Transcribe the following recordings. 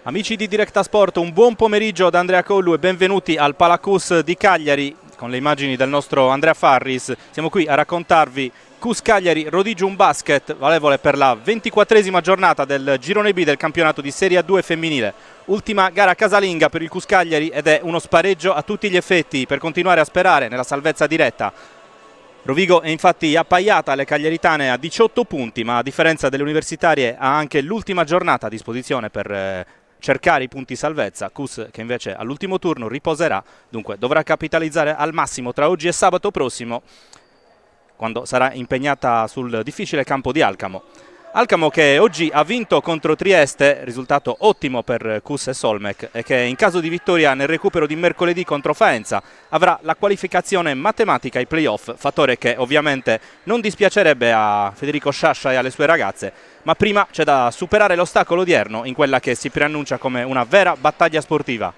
Amici di Directa Sport, un buon pomeriggio da Andrea Collu e benvenuti al Palacus di Cagliari con le immagini del nostro Andrea Farris. Siamo qui a raccontarvi Cus Cagliari Rodigium Basket, valevole per la 24esima giornata del girone B del campionato di Serie A2 femminile. Ultima gara casalinga per il Cus Cagliari ed è uno spareggio a tutti gli effetti per continuare a sperare nella salvezza diretta. Rovigo è infatti appaiata alle cagliaritane a 18 punti, ma a differenza delle universitarie ha anche l'ultima giornata a disposizione per cercare i punti salvezza. Cus che invece all'ultimo turno riposerà, dunque dovrà capitalizzare al massimo tra oggi e sabato prossimo, quando sarà impegnata sul difficile campo di Alcamo. Alcamo che oggi ha vinto contro Trieste, risultato ottimo per Cus e Solmec, e che in caso di vittoria nel recupero di mercoledì contro Faenza avrà la qualificazione matematica ai playoff, fattore che ovviamente non dispiacerebbe a Federico Sciascia e alle sue ragazze, ma prima c'è da superare l'ostacolo odierno in quella che si preannuncia come una vera battaglia sportiva.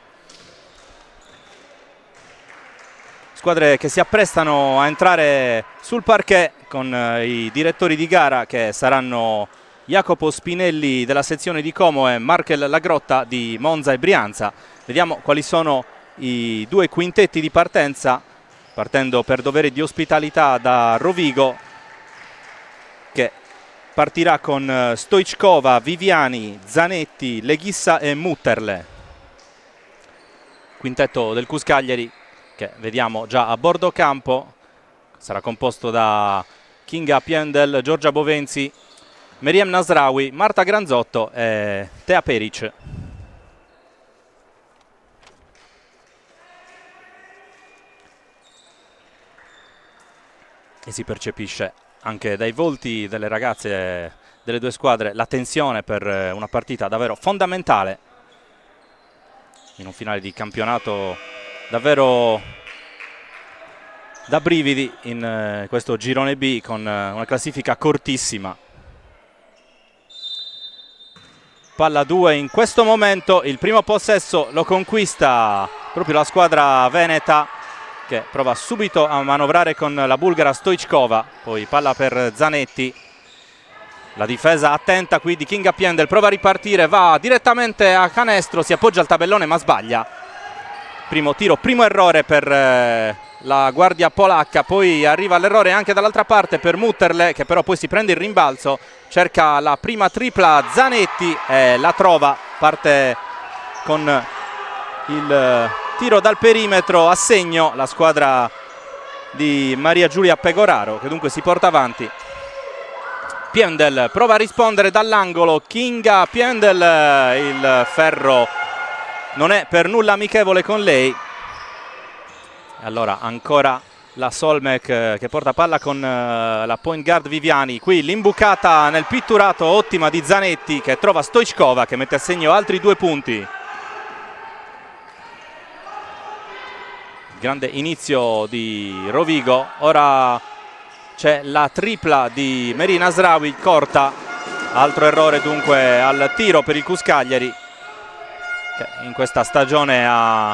Squadre che si apprestano a entrare sul parquet con i direttori di gara che saranno Jacopo Spinelli della sezione di Como e Markel Lagrotta di Monza e Brianza. Vediamo quali sono i due quintetti di partenza, partendo per dovere di ospitalità da Rovigo, che partirà con Stoichkova, Viviani, Zanetti, Leghissa e Mutterle. Quintetto del Cus Cagliari che vediamo già a bordo campo, sarà composto da Kinga Piendel, Giorgia Bovenzi, Meriem Nasraoui, Marta Granzotto e Tea Peric. E si percepisce anche dai volti delle ragazze delle due squadre la tensione per una partita davvero fondamentale in un finale di campionato davvero da brividi in questo girone B con una classifica cortissima. Palla 2 in questo momento, il primo possesso lo conquista proprio la squadra veneta che prova subito a manovrare con la bulgara Stoichkova, poi palla per Zanetti, la difesa attenta qui di Kinga Piendel, prova a ripartire, va direttamente a canestro, si appoggia al tabellone ma sbaglia. Primo tiro, primo errore per la guardia polacca, poi arriva l'errore anche dall'altra parte per Mutterle che però poi si prende il rimbalzo, cerca la prima tripla Zanetti e la trova, parte con il tiro dal perimetro a segno la squadra di Maria Giulia Pegoraro che dunque si porta avanti. Piendel prova a rispondere dall'angolo, Kinga Piendel, il ferro non è per nulla amichevole con lei. Allora ancora la Solmec che porta palla con la point guard Viviani, qui l'imbucata nel pitturato ottima di Zanetti che trova Stoichkova che mette a segno altri 2 punti. Grande inizio di Rovigo, ora c'è la tripla di Meriem Nasraoui corta, altro errore dunque al tiro per il Cus Cagliari che in questa stagione ha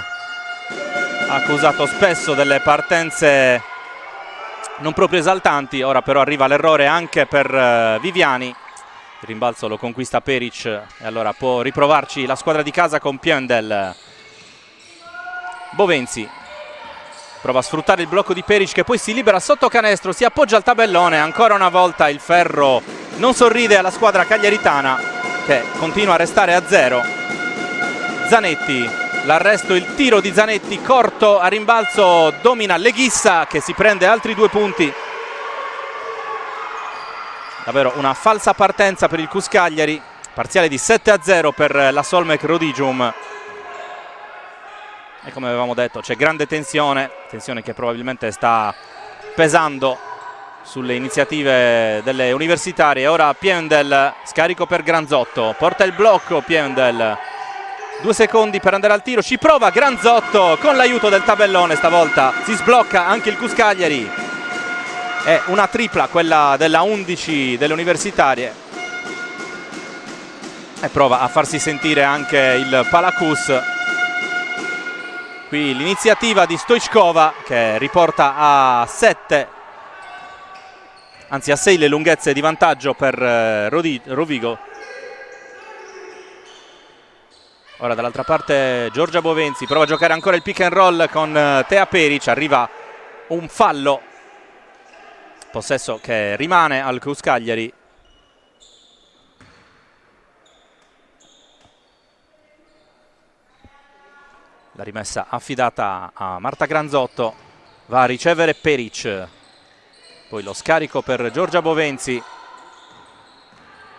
accusato spesso delle partenze non proprio esaltanti. Ora però arriva l'errore anche per Viviani, il rimbalzo lo conquista Peric e allora può riprovarci la squadra di casa con Piendel. Bovenzi prova a sfruttare il blocco di Peric che poi si libera sotto canestro, si appoggia al tabellone, ancora una volta il ferro non sorride alla squadra cagliaritana che continua a restare a 0. Zanetti, l'arresto, il tiro di Zanetti corto a rimbalzo, domina Leghissa che si prende altri 2 punti. Davvero una falsa partenza per il Cus Cagliari, parziale di 7-0 per la Solmec Rodigium. E come avevamo detto c'è grande tensione che probabilmente sta pesando sulle iniziative delle universitarie. Ora Piendel, scarico per Granzotto, porta il blocco Piendel, 2 secondi per andare al tiro, ci prova Granzotto con l'aiuto del tabellone, stavolta si sblocca anche il Cus Cagliari. È una tripla quella della 11 delle universitarie e prova a farsi sentire anche il Palacus. Qui l'iniziativa di Stoichkova che riporta a 7, anzi a 6 le lunghezze di vantaggio per Rovigo. Ora dall'altra parte Giorgia Bovenzi prova a giocare ancora il pick and roll con Tea Peric, arriva un fallo, possesso che rimane al CUS Cagliari. La rimessa affidata a Marta Granzotto, va a ricevere Peric, poi lo scarico per Giorgia Bovenzi,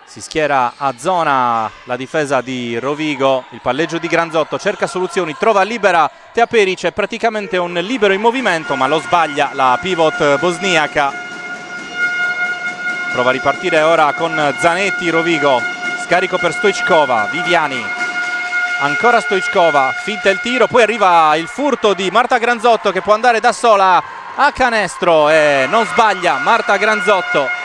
si schiera a zona la difesa di Rovigo, il palleggio di Granzotto, cerca soluzioni, trova libera Tea Peric, è praticamente un libero in movimento ma lo sbaglia la pivot bosniaca. Prova a ripartire ora con Zanetti Rovigo, scarico per Stoichkova, Viviani, ancora Stoichkova, finta il tiro, poi arriva il furto di Marta Granzotto che può andare da sola a canestro e non sbaglia Marta Granzotto.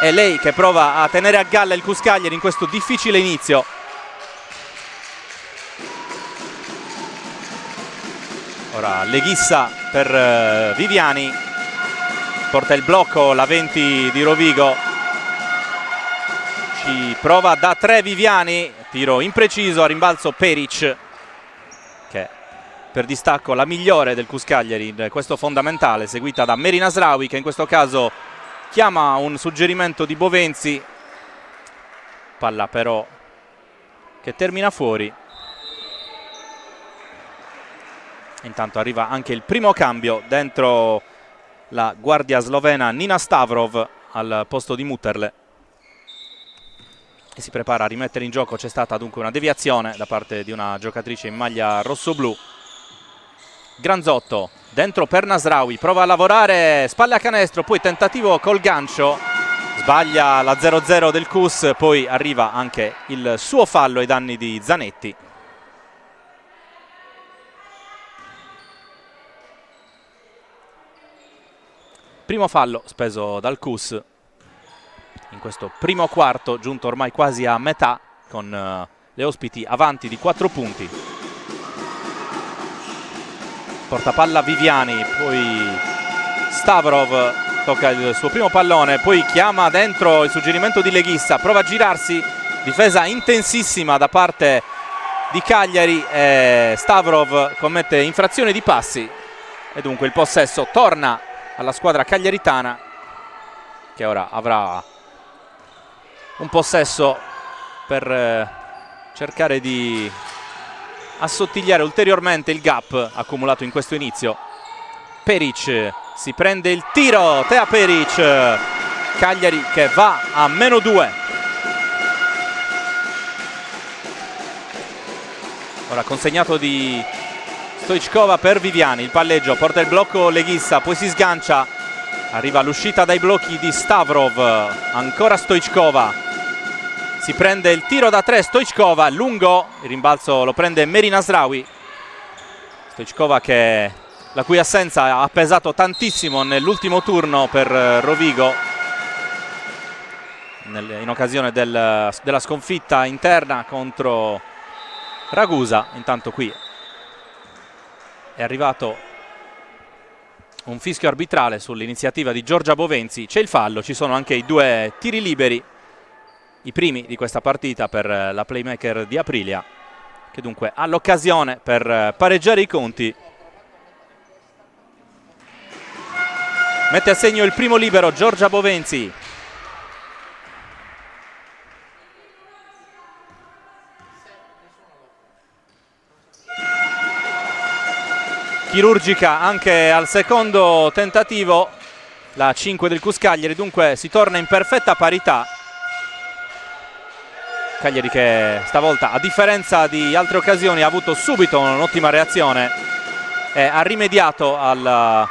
È lei che prova a tenere a galla il CUS Cagliari in questo difficile inizio. Ora Leghissa per Viviani, porta il blocco la 20 di Rovigo, ci prova da 3 Viviani, tiro impreciso, a rimbalzo Peric, che per distacco la migliore del CUS Cagliari in questo fondamentale, seguita da Meri Nasraoui che in questo caso chiama un suggerimento di Bovenzi, palla però che termina fuori. Intanto arriva anche il primo cambio dentro la guardia slovena Nina Stavrov al posto di Mutterle e si prepara a rimettere in gioco. C'è stata dunque una deviazione da parte di una giocatrice in maglia rossoblù. Granzotto dentro per Nasraoui, prova a lavorare, spalle a canestro, poi tentativo col gancio, sbaglia la 0-0 del CUS, poi arriva anche il suo fallo ai danni di Zanetti. Primo fallo speso dal CUS in questo primo quarto, giunto ormai quasi a metà, con le ospiti avanti di 4 punti. Portapalla Viviani, poi Stavrov tocca il suo primo pallone, poi chiama dentro il suggerimento di Leghissa, prova a girarsi, difesa intensissima da parte di Cagliari e Stavrov commette infrazione di passi e dunque il possesso torna alla squadra cagliaritana, che ora avrà un possesso per cercare di assottigliare ulteriormente il gap accumulato in questo inizio. Peric si prende il tiro, Tea Peric, Cagliari che va a -2. Ora consegnato di Stoichkova per Viviani, il palleggio, porta il blocco Leghissa, poi si sgancia, arriva l'uscita dai blocchi di Stavrov, ancora Stoichkova, si prende il tiro da 3 Stoichkova, lungo, il rimbalzo lo prende Meri Nasraoui. Stoichkova la cui assenza ha pesato tantissimo nell'ultimo turno per Rovigo in occasione della sconfitta interna contro Ragusa. Intanto qui è arrivato un fischio arbitrale sull'iniziativa di Giorgia Bovenzi, c'è il fallo, ci sono anche i 2 tiri liberi, i primi di questa partita per la playmaker di Aprilia, che dunque ha l'occasione per pareggiare i conti. Mette a segno il primo libero Giorgia Bovenzi. Chirurgica anche al secondo tentativo, la 5 del CUS Cagliari, dunque si torna in perfetta parità. Cagliari che stavolta, a differenza di altre occasioni, ha avuto subito un'ottima reazione e ha rimediato al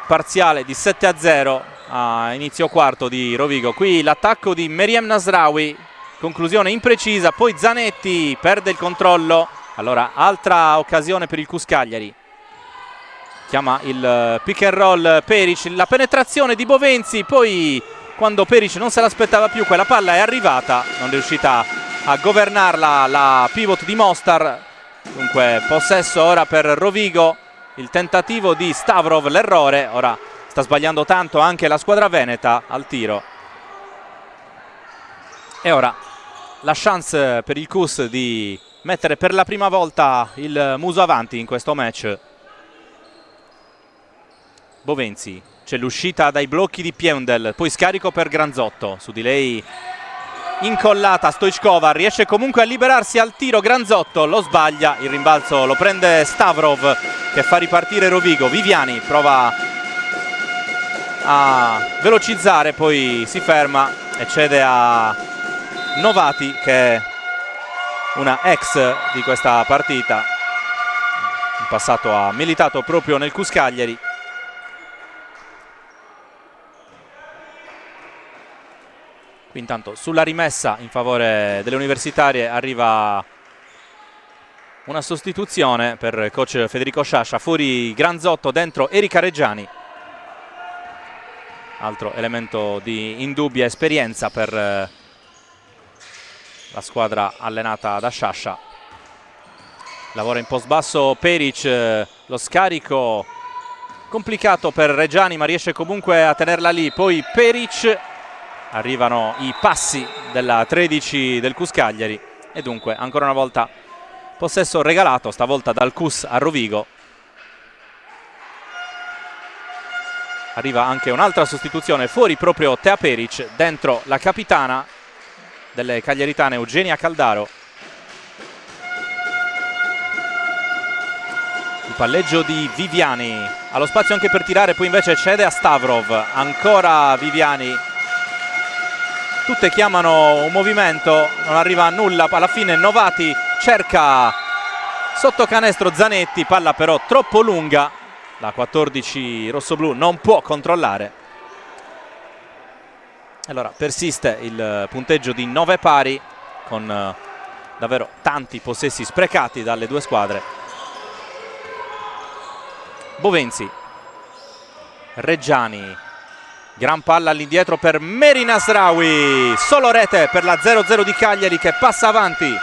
parziale di 7-0 a inizio quarto di Rovigo. Qui l'attacco di Meriem Nasraoui, conclusione imprecisa, poi Zanetti perde il controllo, allora altra occasione per il CUS Cagliari. Chiama il pick and roll Peric, la penetrazione di Bovenzi, poi quando Peric non se l'aspettava più quella palla è arrivata, non è riuscita a governarla la pivot di Mostar. Dunque possesso ora per Rovigo, il tentativo di Stavrov, l'errore, ora sta sbagliando tanto anche la squadra veneta al tiro. E ora la chance per il CUS di mettere per la prima volta il muso avanti in questo match. Bovenzi, c'è l'uscita dai blocchi di Piendel, poi scarico per Granzotto, su di lei incollata Stoichkova, riesce comunque a liberarsi al tiro Granzotto, lo sbaglia, il rimbalzo lo prende Stavrov che fa ripartire Rovigo. Viviani prova a velocizzare, poi si ferma e cede a Novati, che è una ex di questa partita, in passato ha militato proprio nel CUS Cagliari. Qui intanto sulla rimessa in favore delle universitarie arriva una sostituzione per coach Federico Sciascia, fuori Granzotto, dentro Erika Reggiani, altro elemento di indubbia esperienza per la squadra allenata da Sciascia. Lavora in post basso Peric, lo scarico complicato per Reggiani ma riesce comunque a tenerla lì, poi Peric. Arrivano i passi della 13 del CUS Cagliari e dunque ancora una volta possesso regalato, stavolta dal CUS a Rovigo. Arriva anche un'altra sostituzione, fuori proprio Tea Peric, dentro la capitana delle cagliaritane Eugenia Caldaro. Il palleggio di Viviani, ha lo spazio anche per tirare, poi invece cede a Stavrov, ancora Viviani. Tutte chiamano un movimento, non arriva a nulla, alla fine Novati cerca sotto canestro Zanetti, palla però troppo lunga, la 14 rossoblù non può controllare. Allora persiste il punteggio di 9 pari con davvero tanti possessi sprecati dalle due squadre. Bovenzi, Reggiani, gran palla all'indietro per Meri Nasraoui, solo rete per la 0-0 di Cagliari che passa avanti.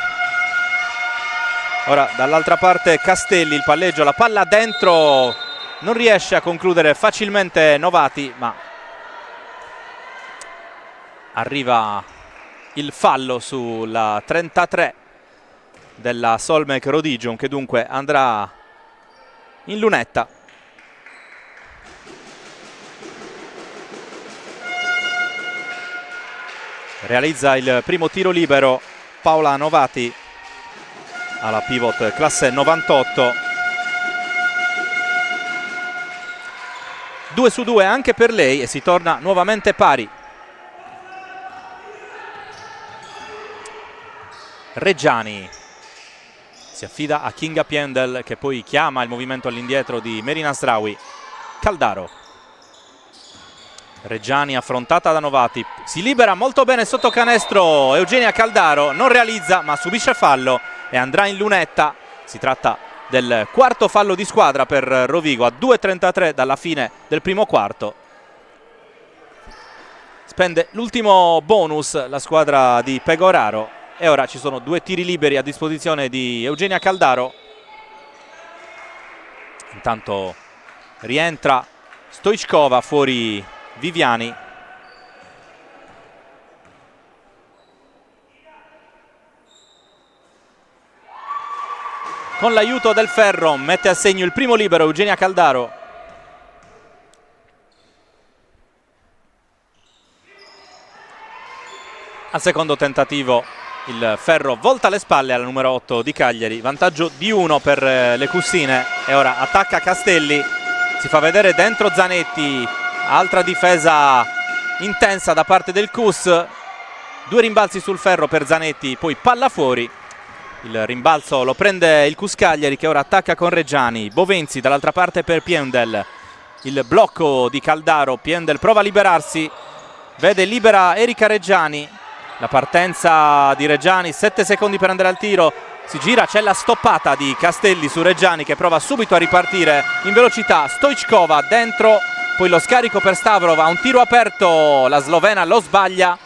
Ora dall'altra parte Castelli, il palleggio, la palla dentro, non riesce a concludere facilmente Novati, ma arriva il fallo sulla 33 della Solmec Rodigium, che dunque andrà in lunetta. Realizza il primo tiro libero Paola Novati, alla pivot classe 98. 2 su 2 anche per lei e si torna nuovamente pari. Reggiani si affida a Kinga Piendel, che poi chiama il movimento all'indietro di Meri Nasraoui. Caldaro, Reggiani affrontata da Novati, si libera molto bene sotto canestro Eugenia Caldaro, non realizza ma subisce fallo e andrà in lunetta. Si tratta del quarto fallo di squadra per Rovigo a 2:33 dalla fine del primo quarto. Spende l'ultimo bonus la squadra di Pegoraro e ora ci sono 2 tiri liberi a disposizione di Eugenia Caldaro. Intanto rientra Stoichkova, fuori Viviani. Con l'aiuto del ferro mette a segno il primo libero Eugenia Caldaro. Al secondo tentativo il ferro volta le spalle alla numero 8 di Cagliari, vantaggio di 1 per le Cussine e ora attacca Castelli, si fa vedere dentro Zanetti, altra difesa intensa da parte del CUS, 2 rimbalzi sul ferro per Zanetti, poi palla fuori. Il rimbalzo lo prende il CUS Cagliari, che ora attacca con Reggiani. Bovenzi dall'altra parte per Piendel, il blocco di Caldaro, Piendel prova a liberarsi, vede libera Erika Reggiani, la partenza di Reggiani, 7 secondi per andare al tiro, si gira, c'è la stoppata di Castelli su Reggiani che prova subito a ripartire in velocità. Stoichkova dentro, poi lo scarico per Stavrov, ha un tiro aperto, la slovena lo sbaglia,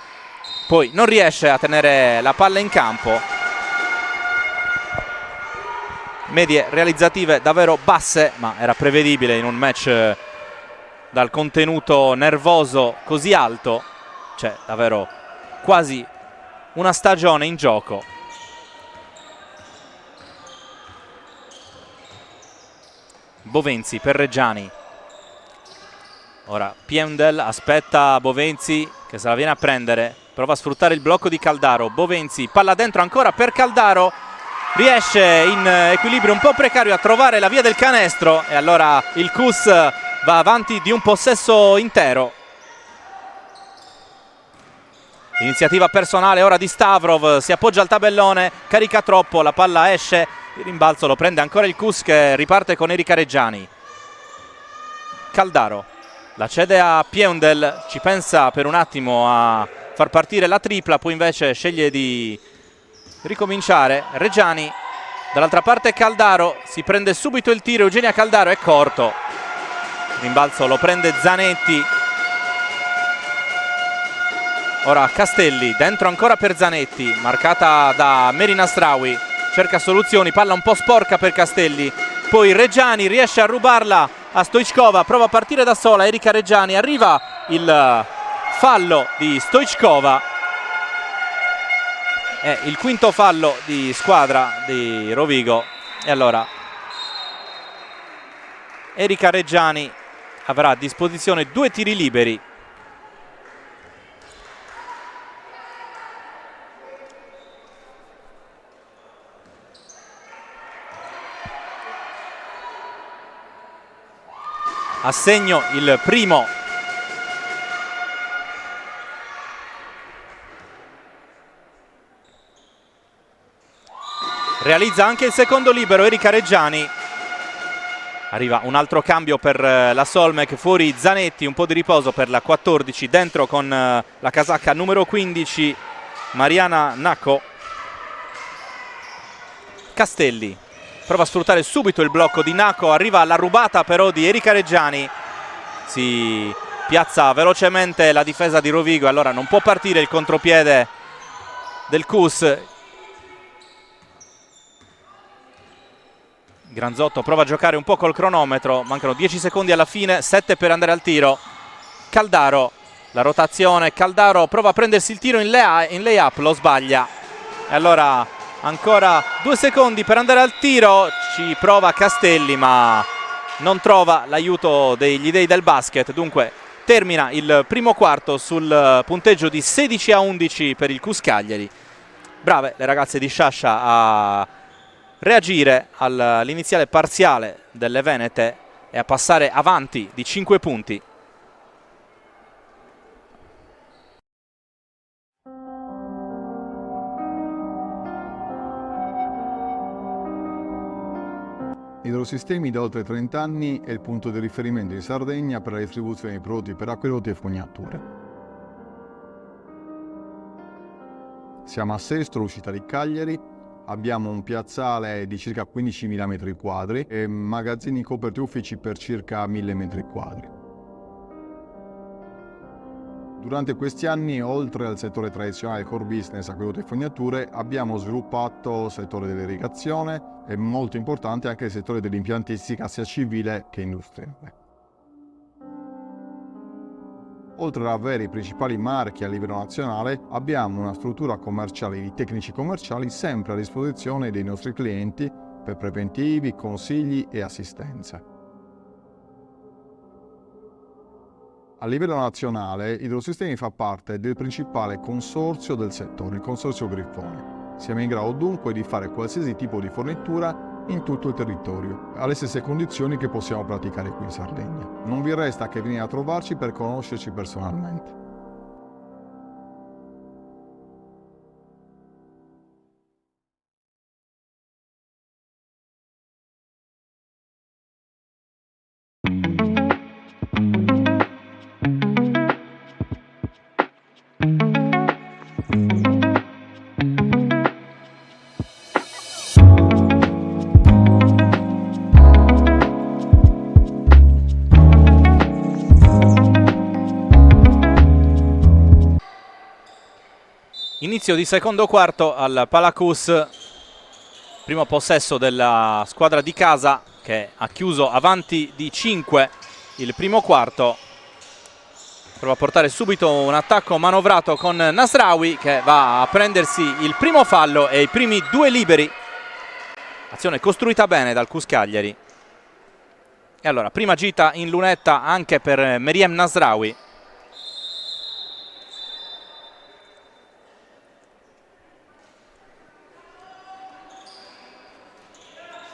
poi non riesce a tenere la palla in campo. Medie realizzative davvero basse, ma era prevedibile in un match dal contenuto nervoso così alto. C'è davvero quasi una stagione in gioco. Bovenzi per Reggiani. Ora Piendel aspetta Bovenzi che se la viene a prendere, prova a sfruttare il blocco di Caldaro. Bovenzi, palla dentro ancora per Caldaro, riesce in equilibrio un po' precario a trovare la via del canestro e allora il Cus va avanti di un possesso intero. Iniziativa personale ora di Stavrov, si appoggia al tabellone, carica troppo, la palla esce, il rimbalzo lo prende ancora il Cus che riparte con Erika Reggiani. Caldaro la cede a Piendel, ci pensa per un attimo a far partire la tripla, poi invece sceglie di ricominciare. Reggiani, dall'altra parte Caldaro, si prende subito il tiro, Eugenia Caldaro, è corto. Il rimbalzo lo prende Zanetti. Ora Castelli, dentro ancora per Zanetti, marcata da Meri Nasraoui, cerca soluzioni, palla un po' sporca per Castelli. Poi Reggiani riesce a rubarla a Stoichkova, prova a partire da sola Erika Reggiani, arriva il fallo di Stoichkova, è il quinto fallo di squadra di Rovigo e allora Erika Reggiani avrà a disposizione 2 tiri liberi. A segno il primo realizza anche il secondo libero Erika Reggiani. Arriva un altro cambio per la Solmec, fuori Zanetti, un po' di riposo per la 14, dentro con la casacca numero 15 Mariana Nacco. Castelli prova a sfruttare subito il blocco di Nacco, arriva la rubata però di Erika Reggiani, si piazza velocemente la difesa di Rovigo, allora non può partire il contropiede del Cus. Granzotto prova a giocare un po' col cronometro, mancano 10 secondi alla fine, 7 per andare al tiro. Caldaro, la rotazione, Caldaro prova a prendersi il tiro in lay-up, lo sbaglia. E allora ancora 2 secondi per andare al tiro, ci prova Castelli ma non trova l'aiuto degli dei del basket, dunque termina il primo quarto sul punteggio di 16-11 per il Cus Cagliari. Brave le ragazze di Sciascia a reagire all'iniziale parziale delle Venete e a passare avanti di 5 punti. Idrosistemi da oltre 30 anni è il punto di riferimento in Sardegna per la distribuzione di prodotti per acquedotti e fognature. Siamo a Sestro, uscita di Cagliari, abbiamo un piazzale di circa 15.000 metri quadri e magazzini coperti uffici per circa 1.000 metri quadri. Durante questi anni, oltre al settore tradizionale core business, acquedotti e fognature, abbiamo sviluppato il settore dell'irrigazione e molto importante anche il settore dell'impiantistica sia civile che industriale. Oltre ad avere i principali marchi a livello nazionale, abbiamo una struttura commerciale di tecnici commerciali sempre a disposizione dei nostri clienti per preventivi, consigli e assistenza. A livello nazionale, Idrosistemi fa parte del principale consorzio del settore, il Consorzio Griffoni. Siamo in grado dunque di fare qualsiasi tipo di fornitura in tutto il territorio, alle stesse condizioni che possiamo praticare qui in Sardegna. Non vi resta che venire a trovarci per conoscerci personalmente. Inizio di secondo quarto al Palacus, primo possesso della squadra di casa che ha chiuso avanti di 5 il primo quarto. Prova a portare subito un attacco manovrato con Nasraoui che va a prendersi il primo fallo e i primi 2 liberi. Azione costruita bene dal Cus Cagliari. E allora, prima gita in lunetta anche per Meriem Nasraoui.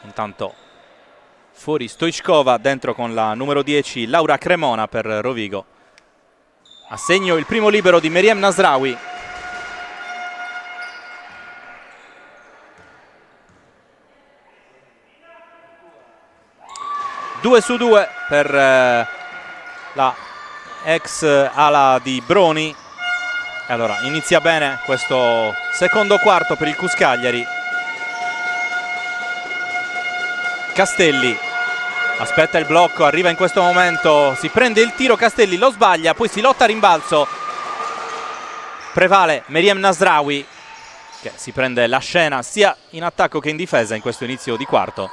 Intanto fuori Stoichkova, dentro con la numero 10 Laura Cremona per Rovigo. A segno il primo libero di Meriem Nasraoui. Due su 2 per la ex ala di Broni. E allora inizia bene questo secondo quarto per il CUS Cagliari. Castelli aspetta il blocco, arriva in questo momento, si prende il tiro, Castelli lo sbaglia, poi si lotta a rimbalzo. Prevale Meriem Nasraoui, che si prende la scena sia in attacco che in difesa in questo inizio di quarto.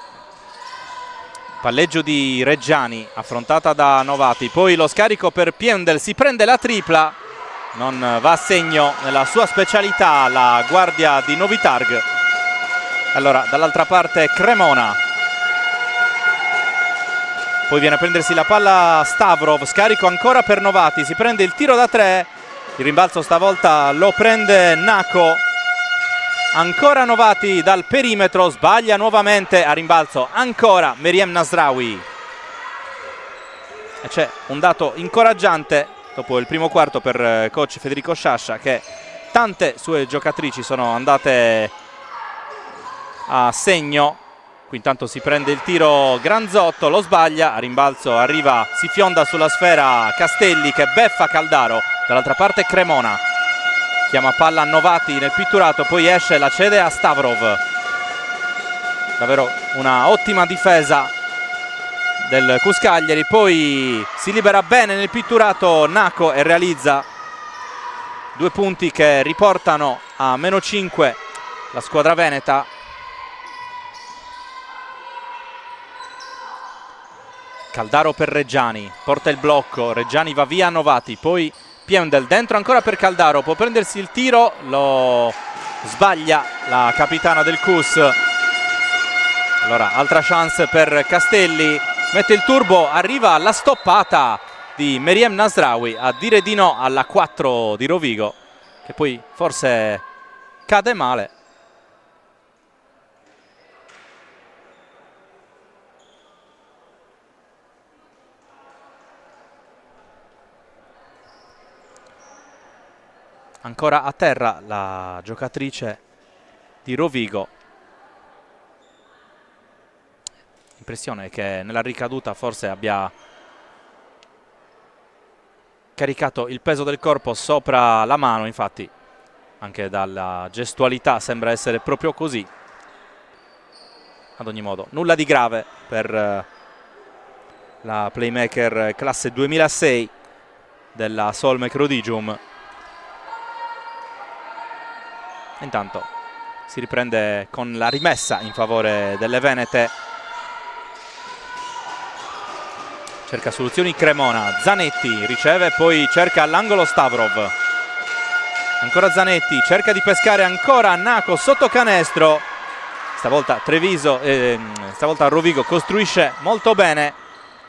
Palleggio di Reggiani, affrontata da Novati, poi lo scarico per Piendel, si prende la tripla, non va a segno nella sua specialità la guardia di Novi Targ. Allora dall'altra parte Cremona. Poi viene a prendersi la palla Stavrov, scarico ancora per Novati, si prende il tiro da 3, il rimbalzo stavolta lo prende Nako, ancora Novati dal perimetro, sbaglia nuovamente a rimbalzo, ancora Meriem Nasraoui. E c'è un dato incoraggiante dopo il primo quarto per coach Federico Sciascia, che tante sue giocatrici sono andate a segno. Qui intanto si prende il tiro Granzotto, lo sbaglia, a rimbalzo arriva, si fionda sulla sfera Castelli che beffa Caldaro, dall'altra parte Cremona, chiama palla a Novati nel pitturato, poi esce, la cede a Stavrov. Davvero una ottima difesa del CUS Cagliari, poi si libera bene nel pitturato Nako e realizza 2 punti che riportano a -5 la squadra veneta. Caldaro per Reggiani, porta il blocco, Reggiani va via a Novati, poi Piendel dentro ancora per Caldaro, può prendersi il tiro, lo sbaglia la capitana del CUS. Allora altra chance per Castelli, mette il turbo, arriva la stoppata di Meriem Nasraoui a dire di no alla 4 di Rovigo, che poi forse cade male. Ancora a terra la giocatrice di Rovigo. L'impressione è che nella ricaduta forse abbia caricato il peso del corpo sopra la mano, infatti anche dalla gestualità sembra essere proprio così. Ad ogni modo nulla di grave per la playmaker classe 2006 della Solmec Rodigium. Intanto si riprende con la rimessa in favore delle venete. Cerca soluzioni Cremona, Zanetti riceve, poi cerca all'angolo Stavrov. Ancora Zanetti, cerca di pescare ancora Nako sotto canestro. Stavolta stavolta Rovigo costruisce molto bene,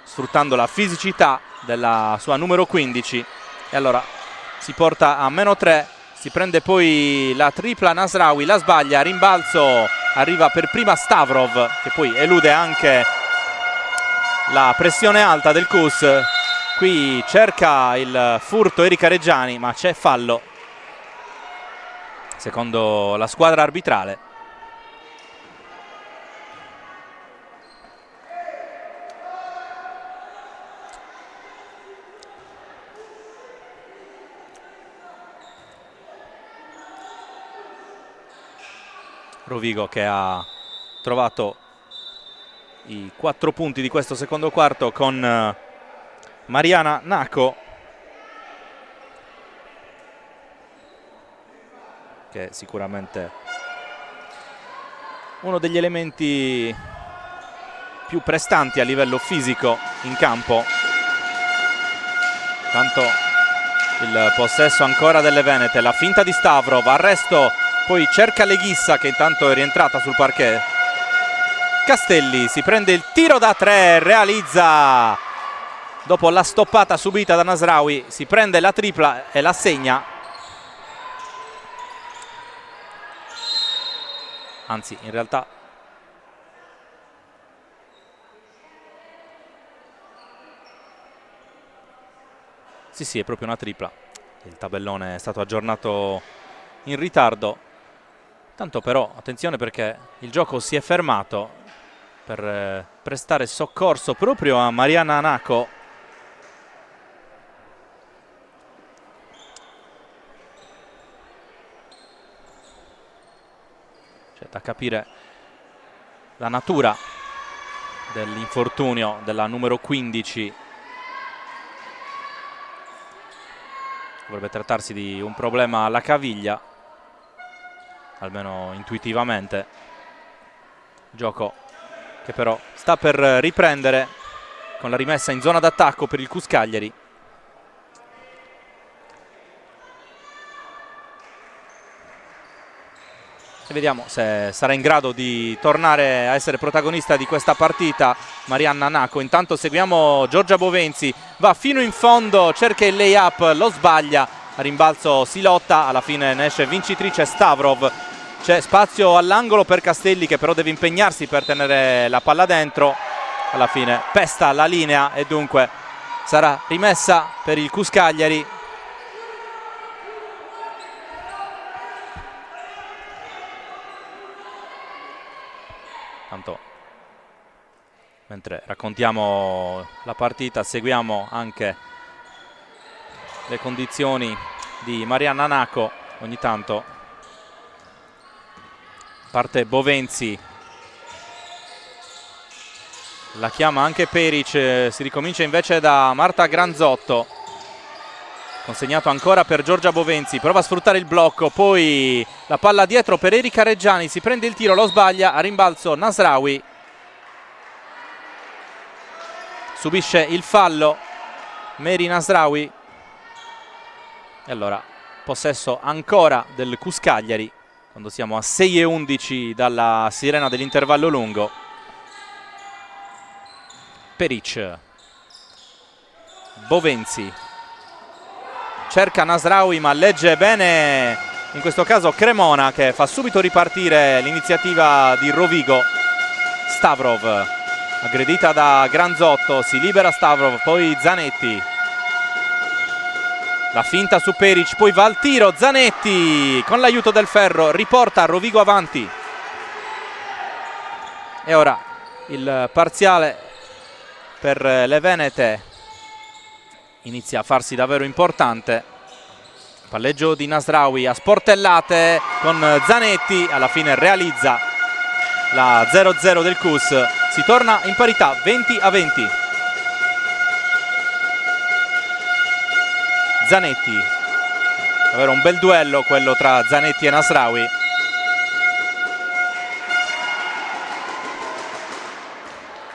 sfruttando la fisicità della sua numero 15. E allora si porta a -3. Si prende poi la tripla Nasraoui, la sbaglia, rimbalzo, arriva per prima Stavrov, che poi elude anche la pressione alta del CUS. Qui cerca il furto Erika Reggiani, ma c'è fallo secondo la squadra arbitrale. Rovigo che ha trovato i 4 punti di questo secondo quarto con Mariana Nako, che è sicuramente uno degli elementi più prestanti a livello fisico in campo. Tanto il possesso ancora delle venete, la finta di Stavrov, arresto, poi cerca Leghissa che intanto è rientrata sul parquet. Castelli si prende il tiro da 3, realizza dopo la stoppata subita da Nasraoui, si prende la tripla e la segna. Anzi, in realtà sì, è proprio una tripla. Il tabellone è stato aggiornato in ritardo. Tanto però, attenzione perché il gioco si è fermato per prestare soccorso proprio a Mariana Anaco. C'è da capire la natura dell'infortunio della numero 15. Dovrebbe trattarsi di un problema alla caviglia, almeno intuitivamente. Gioco che però sta per riprendere con la rimessa in zona d'attacco per il CUS Cagliari. E vediamo se sarà in grado di tornare a essere protagonista di questa partita Marianna Anaco. Intanto seguiamo Giorgia Bovenzi, va fino in fondo, cerca il lay-up, lo sbaglia, a rimbalzo si lotta, alla fine ne esce vincitrice Stavrov. C'è spazio all'angolo per Castelli che però deve impegnarsi per tenere la palla dentro, alla fine pesta la linea e dunque sarà rimessa per il CUS Cagliari. Tanto, mentre raccontiamo la partita, seguiamo anche le condizioni di Marianna Anaco. Ogni tanto parte Bovenzi, la chiama anche Peric, si ricomincia invece da Marta Granzotto. Consegnato ancora per Giorgia Bovenzi, prova a sfruttare il blocco, poi la palla dietro per Erika Reggiani, si prende il tiro, lo sbaglia, a rimbalzo Nasraoui. Subisce il fallo Mary Nasraoui. E allora possesso ancora del CUS Cagliari, quando siamo a 6:11 dalla sirena dell'intervallo lungo. Peric, Bovenzi, cerca Nasraoui ma legge bene in questo caso Cremona, che fa subito ripartire l'iniziativa di Rovigo. Stavrov, aggredita da Granzotto, si libera Stavrov, poi Zanetti, la finta su Peric, poi va al tiro, Zanetti con l'aiuto del ferro riporta Rovigo avanti. E ora il parziale per le venete inizia a farsi davvero importante. Palleggio di Nasraoui a sportellate con Zanetti, alla fine realizza la 0-0 del CUS. Si torna in parità 20-20. Zanetti, davvero un bel duello quello tra Zanetti e Nasraoui.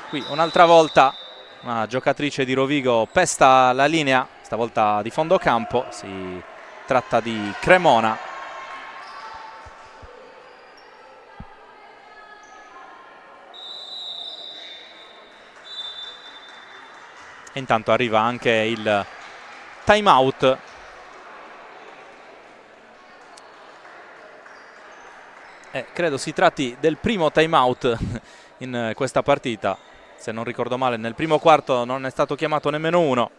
Qui un'altra volta una giocatrice di Rovigo pesta la linea, stavolta di fondo campo, si tratta di Cremona. E intanto arriva anche il time out. Credo si tratti del primo time out in questa partita. Se non ricordo male, nel primo quarto non è stato chiamato nemmeno uno.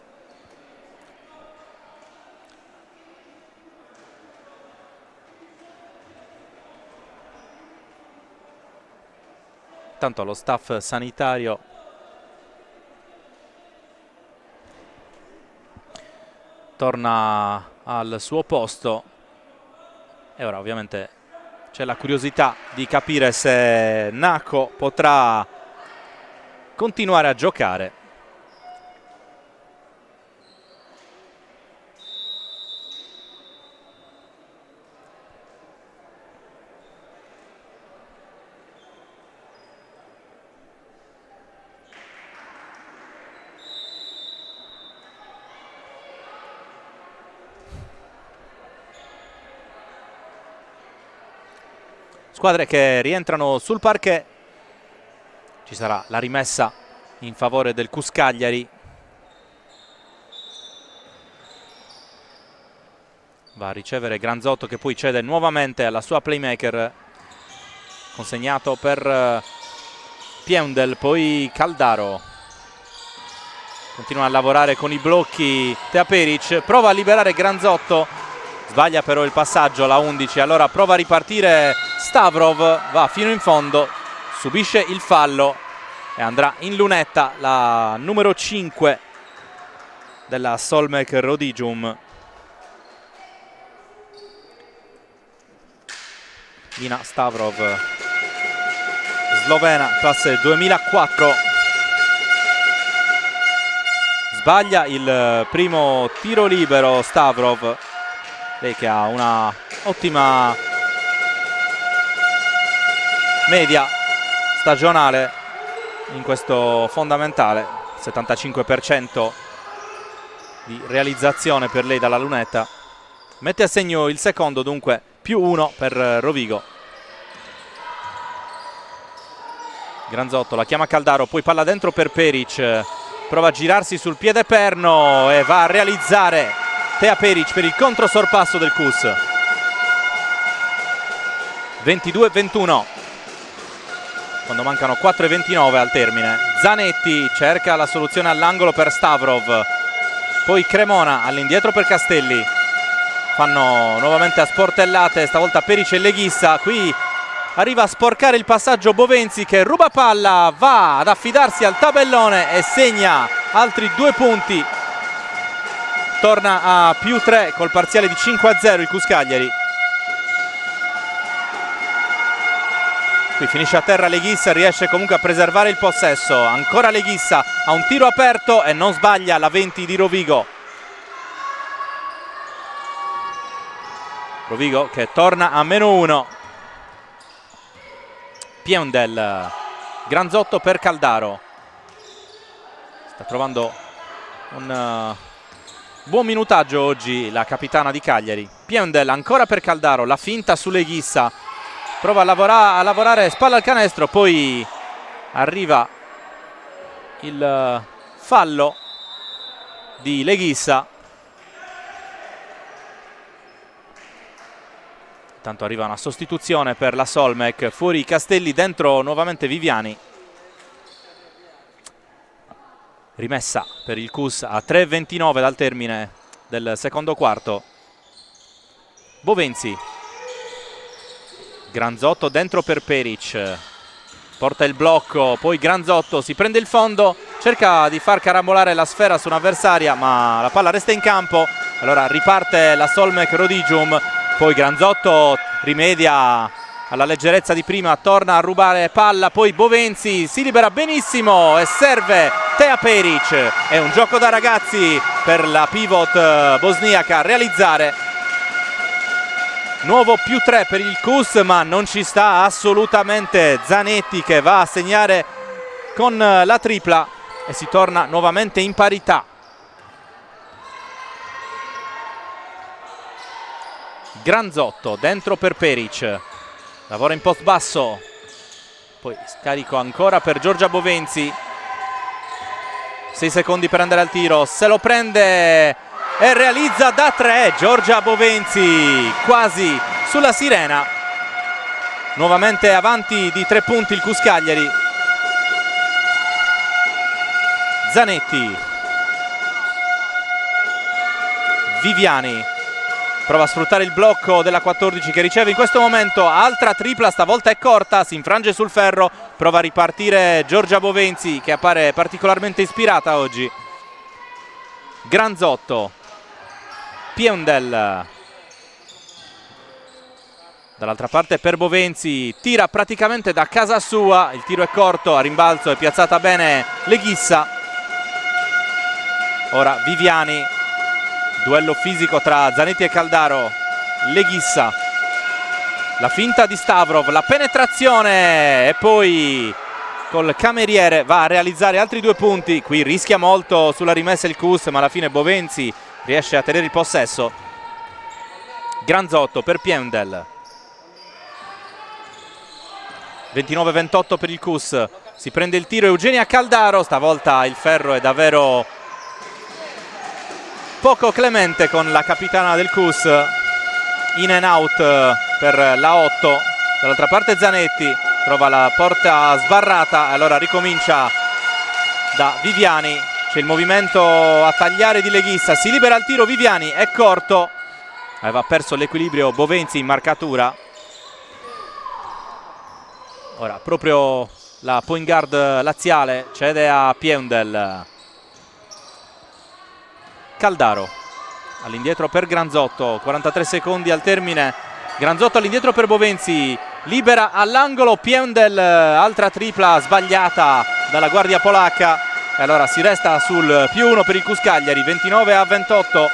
Tanto lo staff sanitario torna al suo posto e ora ovviamente c'è la curiosità di capire se Naco potrà continuare a giocare. Squadre che rientrano sul parquet Ci sarà la rimessa in favore del Cus Cagliari. Va a ricevere Granzotto, che poi cede nuovamente alla sua playmaker. Consegnato per Piendel, poi Caldaro. Continua a lavorare con i blocchi Tea Peric, prova a liberare Granzotto, sbaglia però il passaggio, la 11, allora prova a ripartire Stavrov, va fino in fondo, subisce il fallo e andrà in lunetta la numero 5 della Solmek Rodigium. Nina Stavrov, slovena, classe 2004. Sbaglia il primo tiro libero Stavrov, lei che ha una ottima media stagionale in questo fondamentale, 75% di realizzazione per lei dalla lunetta. Mette a segno il secondo, dunque +1 per Rovigo. Granzotto la chiama Caldaro, poi palla dentro per Peric, prova a girarsi sul piede perno e va a realizzare Tea Peric per il controsorpasso del Cus. 22-21 quando mancano 4:29 al termine. Zanetti cerca la soluzione all'angolo per Stavrov, poi Cremona all'indietro per Castelli, fanno nuovamente a sportellate, stavolta Peric e Leghissa. Qui arriva a sporcare il passaggio Bovenzi, che ruba palla, va ad affidarsi al tabellone e segna altri 2 punti. Torna a +3 col parziale di 5-0 il Cus Cagliari. Qui finisce a terra Leghissa, riesce comunque a preservare il possesso. Ancora Leghissa, ha un tiro aperto e non sbaglia la 20 di Rovigo. Rovigo che torna a -1. Piendel, Granzotto per Caldaro. Sta trovando un buon minutaggio oggi la capitana di Cagliari. Piendel ancora per Caldaro, la finta su Leghissa, prova a lavorare spalla al canestro, poi arriva il fallo di Leghissa. Intanto arriva una sostituzione per la Solmek, fuori Castelli, dentro nuovamente Viviani. Rimessa per il Cus a 3:29 dal termine del secondo quarto. Bovenzi, Granzotto dentro per Peric, porta il blocco, poi Granzotto si prende il fondo, cerca di far carambolare la sfera su un'avversaria, ma la palla resta in campo. Allora riparte la Solmek Rodigium, poi Granzotto rimedia alla leggerezza di prima, torna a rubare palla, poi Bovenzi si libera benissimo e serve Tea Peric. È un gioco da ragazzi per la pivot bosniaca a realizzare. Nuovo +3 per il Cus, ma non ci sta assolutamente Zanetti, che va a segnare con la tripla e si torna nuovamente in parità. Granzotto dentro per Peric, lavora in post basso, poi scarico ancora per Giorgia Bovenzi. 6 secondi per andare al tiro, se lo prende e realizza da 3 Giorgia Bovenzi, quasi sulla sirena. Nuovamente avanti di 3 punti il Cus Cagliari. Zanetti, Viviani prova a sfruttare il blocco della 14 che riceve in questo momento, altra tripla, stavolta è corta, si infrange sul ferro, prova a ripartire Giorgia Bovenzi, che appare particolarmente ispirata oggi. Granzotto, Piendel, dall'altra parte per Bovenzi, tira praticamente da casa sua, il tiro è corto, a rimbalzo è piazzata bene Leghissa. Ora Viviani, duello fisico tra Zanetti e Caldaro. Leghissa, la finta di Stavrov, la penetrazione e poi col cameriere va a realizzare altri 2 punti. Qui rischia molto sulla rimessa il Cus, ma alla fine Bovenzi riesce a tenere il possesso. Granzotto per Piendel, 29-28 per il CUS. Si prende il tiro Eugenia Caldaro, stavolta il ferro è davvero poco clemente con la capitana del CUS. In and out per la 8. Dall'altra parte Zanetti trova la porta sbarrata, allora ricomincia da Viviani. C'è il movimento a tagliare di Leghissa, si libera il tiro Viviani, è corto, aveva perso l'equilibrio Bovenzi in marcatura. Ora proprio la point guard laziale cede a Piendel. Caldaro all'indietro per Granzotto, 43 secondi al termine. Granzotto all'indietro per Bovenzi, libera all'angolo Piendel, altra tripla sbagliata dalla guardia polacca. E allora si resta sul +1 per il CUS Cagliari, 29-28.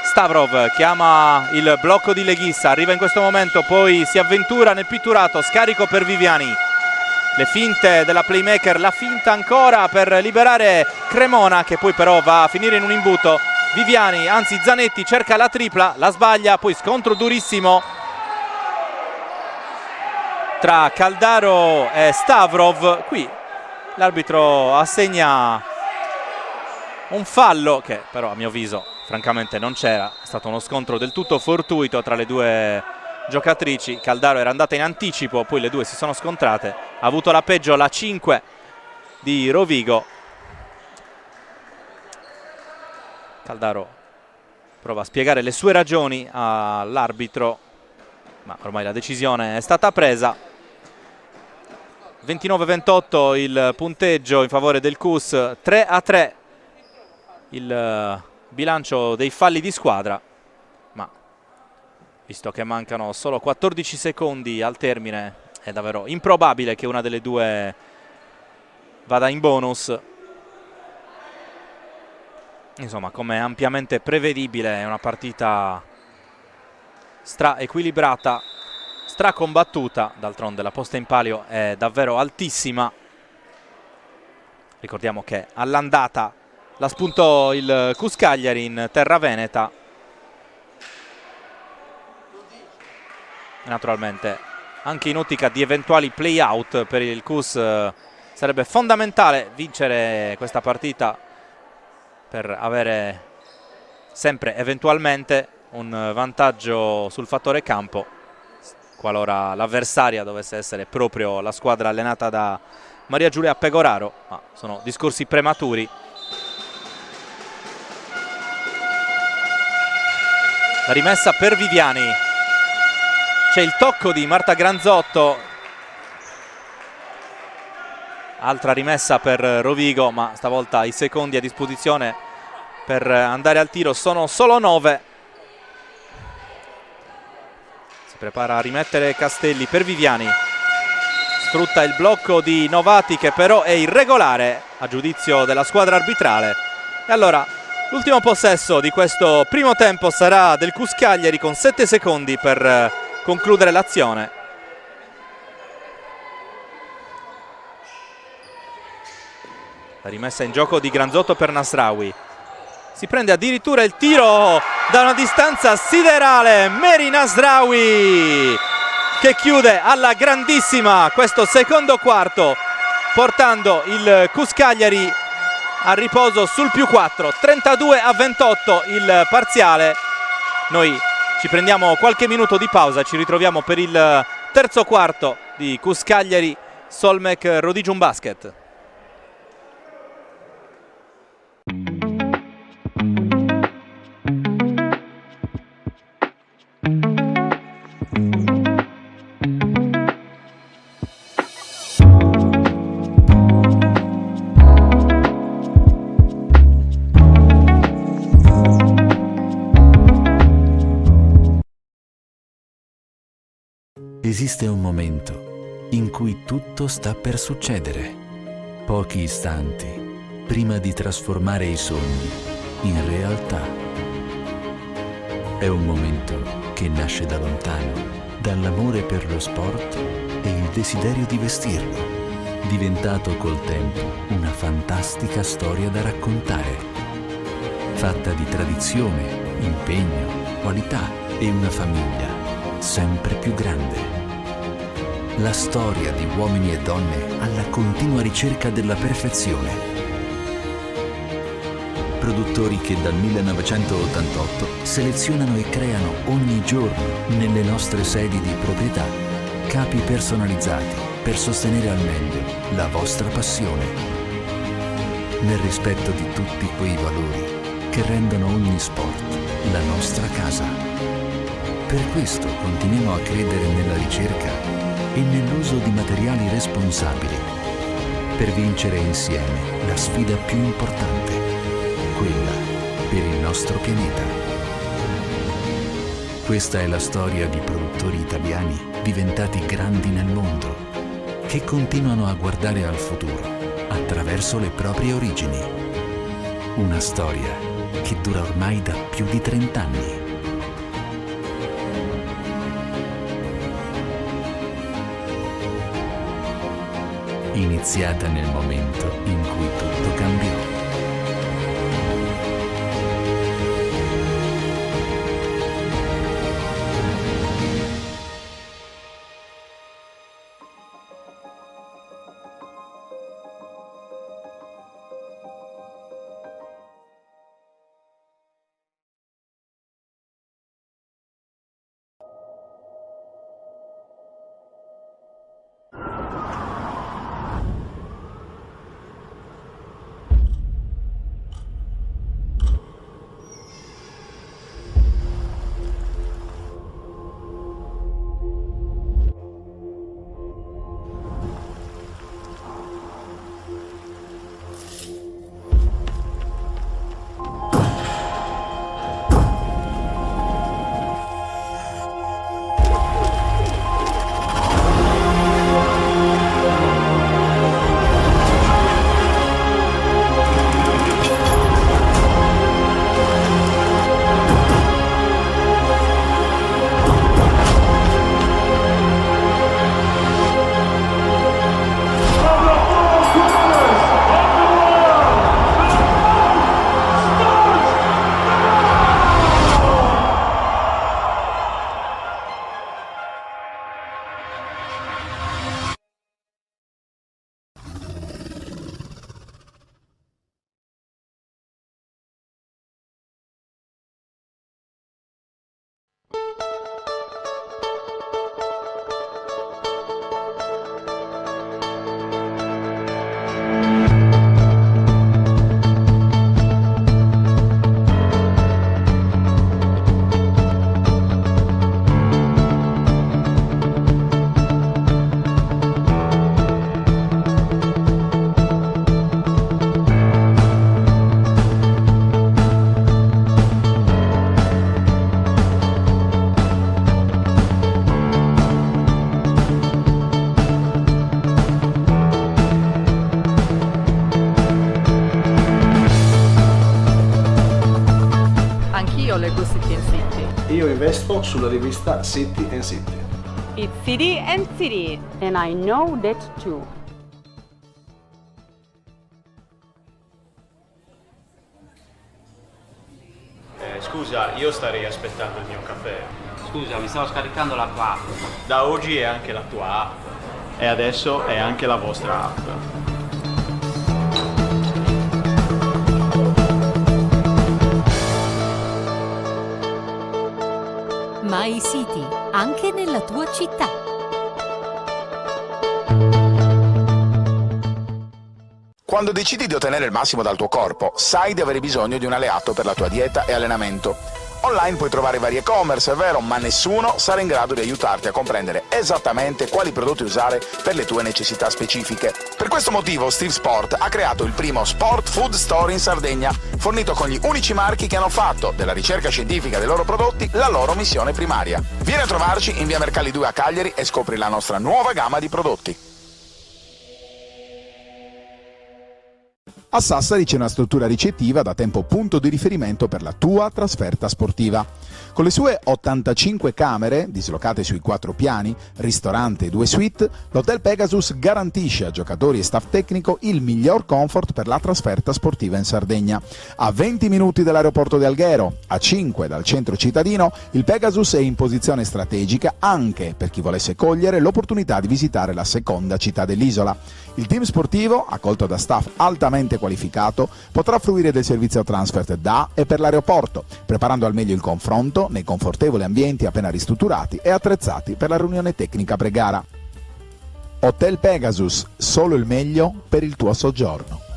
Stavrov chiama il blocco di Leghissa, arriva in questo momento, poi si avventura nel pitturato, scarico per Viviani. Le finte della playmaker, la finta ancora per liberare Cremona, che poi però va a finire in un imbuto. Viviani, anzi Zanetti, cerca la tripla, la sbaglia, poi scontro durissimo tra Caldaro e Stavrov. Qui l'arbitro assegna un fallo che però a mio avviso francamente non c'era, è stato uno scontro del tutto fortuito tra le due giocatrici. Caldaro era andata in anticipo, poi le due si sono scontrate, ha avuto la peggio la 5 di Rovigo. Caldaro prova a spiegare le sue ragioni all'arbitro, ma ormai la decisione è stata presa. 29-28 il punteggio in favore del CUS, 3-3 il bilancio dei falli di squadra, ma visto che mancano solo 14 secondi al termine è davvero improbabile che una delle due vada in bonus. Insomma, come ampiamente prevedibile, è una partita stra-equilibrata, stracombattuta. D'altronde la posta in palio è davvero altissima. Ricordiamo che all'andata la spuntò il CUS Cagliari in terra veneta. Naturalmente anche in ottica di eventuali play out per il CUS sarebbe fondamentale vincere questa partita per avere sempre eventualmente un vantaggio sul fattore campo, qualora l'avversaria dovesse essere proprio la squadra allenata da Maria Giulia Pegoraro, ma sono discorsi prematuri. La rimessa per Viviani, c'è il tocco di Marta Granzotto, altra rimessa per Rovigo, ma stavolta i secondi a disposizione per andare al tiro sono solo 9. Si prepara a rimettere Castelli per Viviani, sfrutta il blocco di Novati che però è irregolare a giudizio della squadra arbitrale. E allora l'ultimo possesso di questo primo tempo sarà del CUS Cagliari con 7 secondi per concludere l'azione. La rimessa in gioco di Granzotto per Nasraoui. Si prende addirittura il tiro da una distanza siderale. Mary Nasraoui che chiude alla grandissima questo secondo quarto, portando il CUS Cagliari a riposo sul +4. 32-28 il parziale. Noi ci prendiamo qualche minuto di pausa, ci ritroviamo per il terzo quarto di CUS Cagliari Solmec Rodigium Basket. Esiste un momento in cui tutto sta per succedere. Pochi istanti prima di trasformare i sogni in realtà. È un momento che nasce da lontano, dall'amore per lo sport e il desiderio di vestirlo, diventato col tempo una fantastica storia da raccontare, fatta di tradizione, impegno, qualità e una famiglia sempre più grande. la storia di uomini e donne alla continua ricerca della perfezione. Produttori che dal 1988 selezionano e creano ogni giorno nelle nostre sedi di proprietà capi personalizzati per sostenere al meglio la vostra passione, nel rispetto di tutti quei valori che rendono ogni sport la nostra casa. Per questo continuiamo a credere nella ricerca e nell'uso di materiali responsabili per vincere insieme la sfida più importante, quella per il nostro pianeta. Questa è la storia di produttori italiani diventati grandi nel mondo, che continuano a guardare al futuro attraverso le proprie origini. Una storia che dura ormai da più di 30 anni. Iniziata nel momento in cui tutto cambiò. Io leggo City and City. Io investo sulla rivista City and City. It's City and City. And I know that too. Scusa, io starei aspettando il mio caffè. Scusa, mi stavo scaricando la tua app. Da oggi è anche la tua app. E adesso è anche la vostra app. My City, anche nella tua città. Quando decidi di ottenere il massimo dal tuo corpo, sai di avere bisogno di un alleato per la tua dieta e allenamento. Online puoi trovare vari e-commerce, è vero, ma nessuno sarà in grado di aiutarti a comprendere esattamente quali prodotti usare per le tue necessità specifiche. Per questo motivo Steve Sport ha creato il primo Sport Food Store in Sardegna, fornito con gli unici marchi che hanno fatto della ricerca scientifica dei loro prodotti la loro missione primaria. Vieni a trovarci in via Mercalli 2 a Cagliari e scopri la nostra nuova gamma di prodotti. A Sassari c'è una struttura ricettiva da tempo punto di riferimento per la tua trasferta sportiva. Con le sue 85 camere, dislocate sui 4 piani, ristorante e 2 suite, l'Hotel Pegasus garantisce a giocatori e staff tecnico il miglior comfort per la trasferta sportiva in Sardegna. A 20 minuti dall'aeroporto di Alghero, a 5 dal centro cittadino, il Pegasus è in posizione strategica anche per chi volesse cogliere l'opportunità di visitare la seconda città dell'isola. Il team sportivo, accolto da staff altamente qualificato, potrà fruire del servizio transfer da e per l'aeroporto, preparando al meglio il confronto nei confortevoli ambienti appena ristrutturati e attrezzati per la riunione tecnica pre-gara. Hotel Pegasus, solo il meglio per il tuo soggiorno.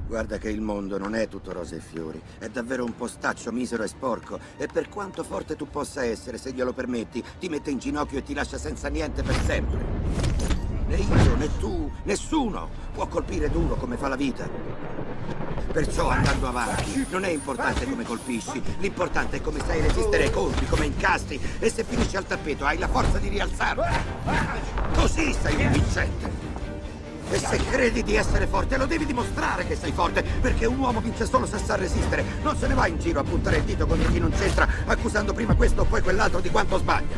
Guarda che il mondo non è tutto rose e fiori, è davvero un postaccio misero e sporco, e per quanto forte tu possa essere, se glielo permetti, ti mette in ginocchio e ti lascia senza niente per sempre. Né io, né tu, nessuno può colpire duro come fa la vita. Perciò andando avanti, non è importante come colpisci, l'importante è come sai resistere ai colpi, come incastri, e se finisci al tappeto hai la forza di rialzarti. Così sei un vincente. E se credi di essere forte, lo devi dimostrare che sei forte, perché un uomo vince solo se sa resistere. Non se ne va in giro a puntare il dito contro chi non c'entra, accusando prima questo o poi quell'altro di quanto sbaglia.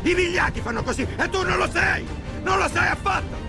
I vigliacchi fanno così e tu non lo sei! Non lo sei affatto!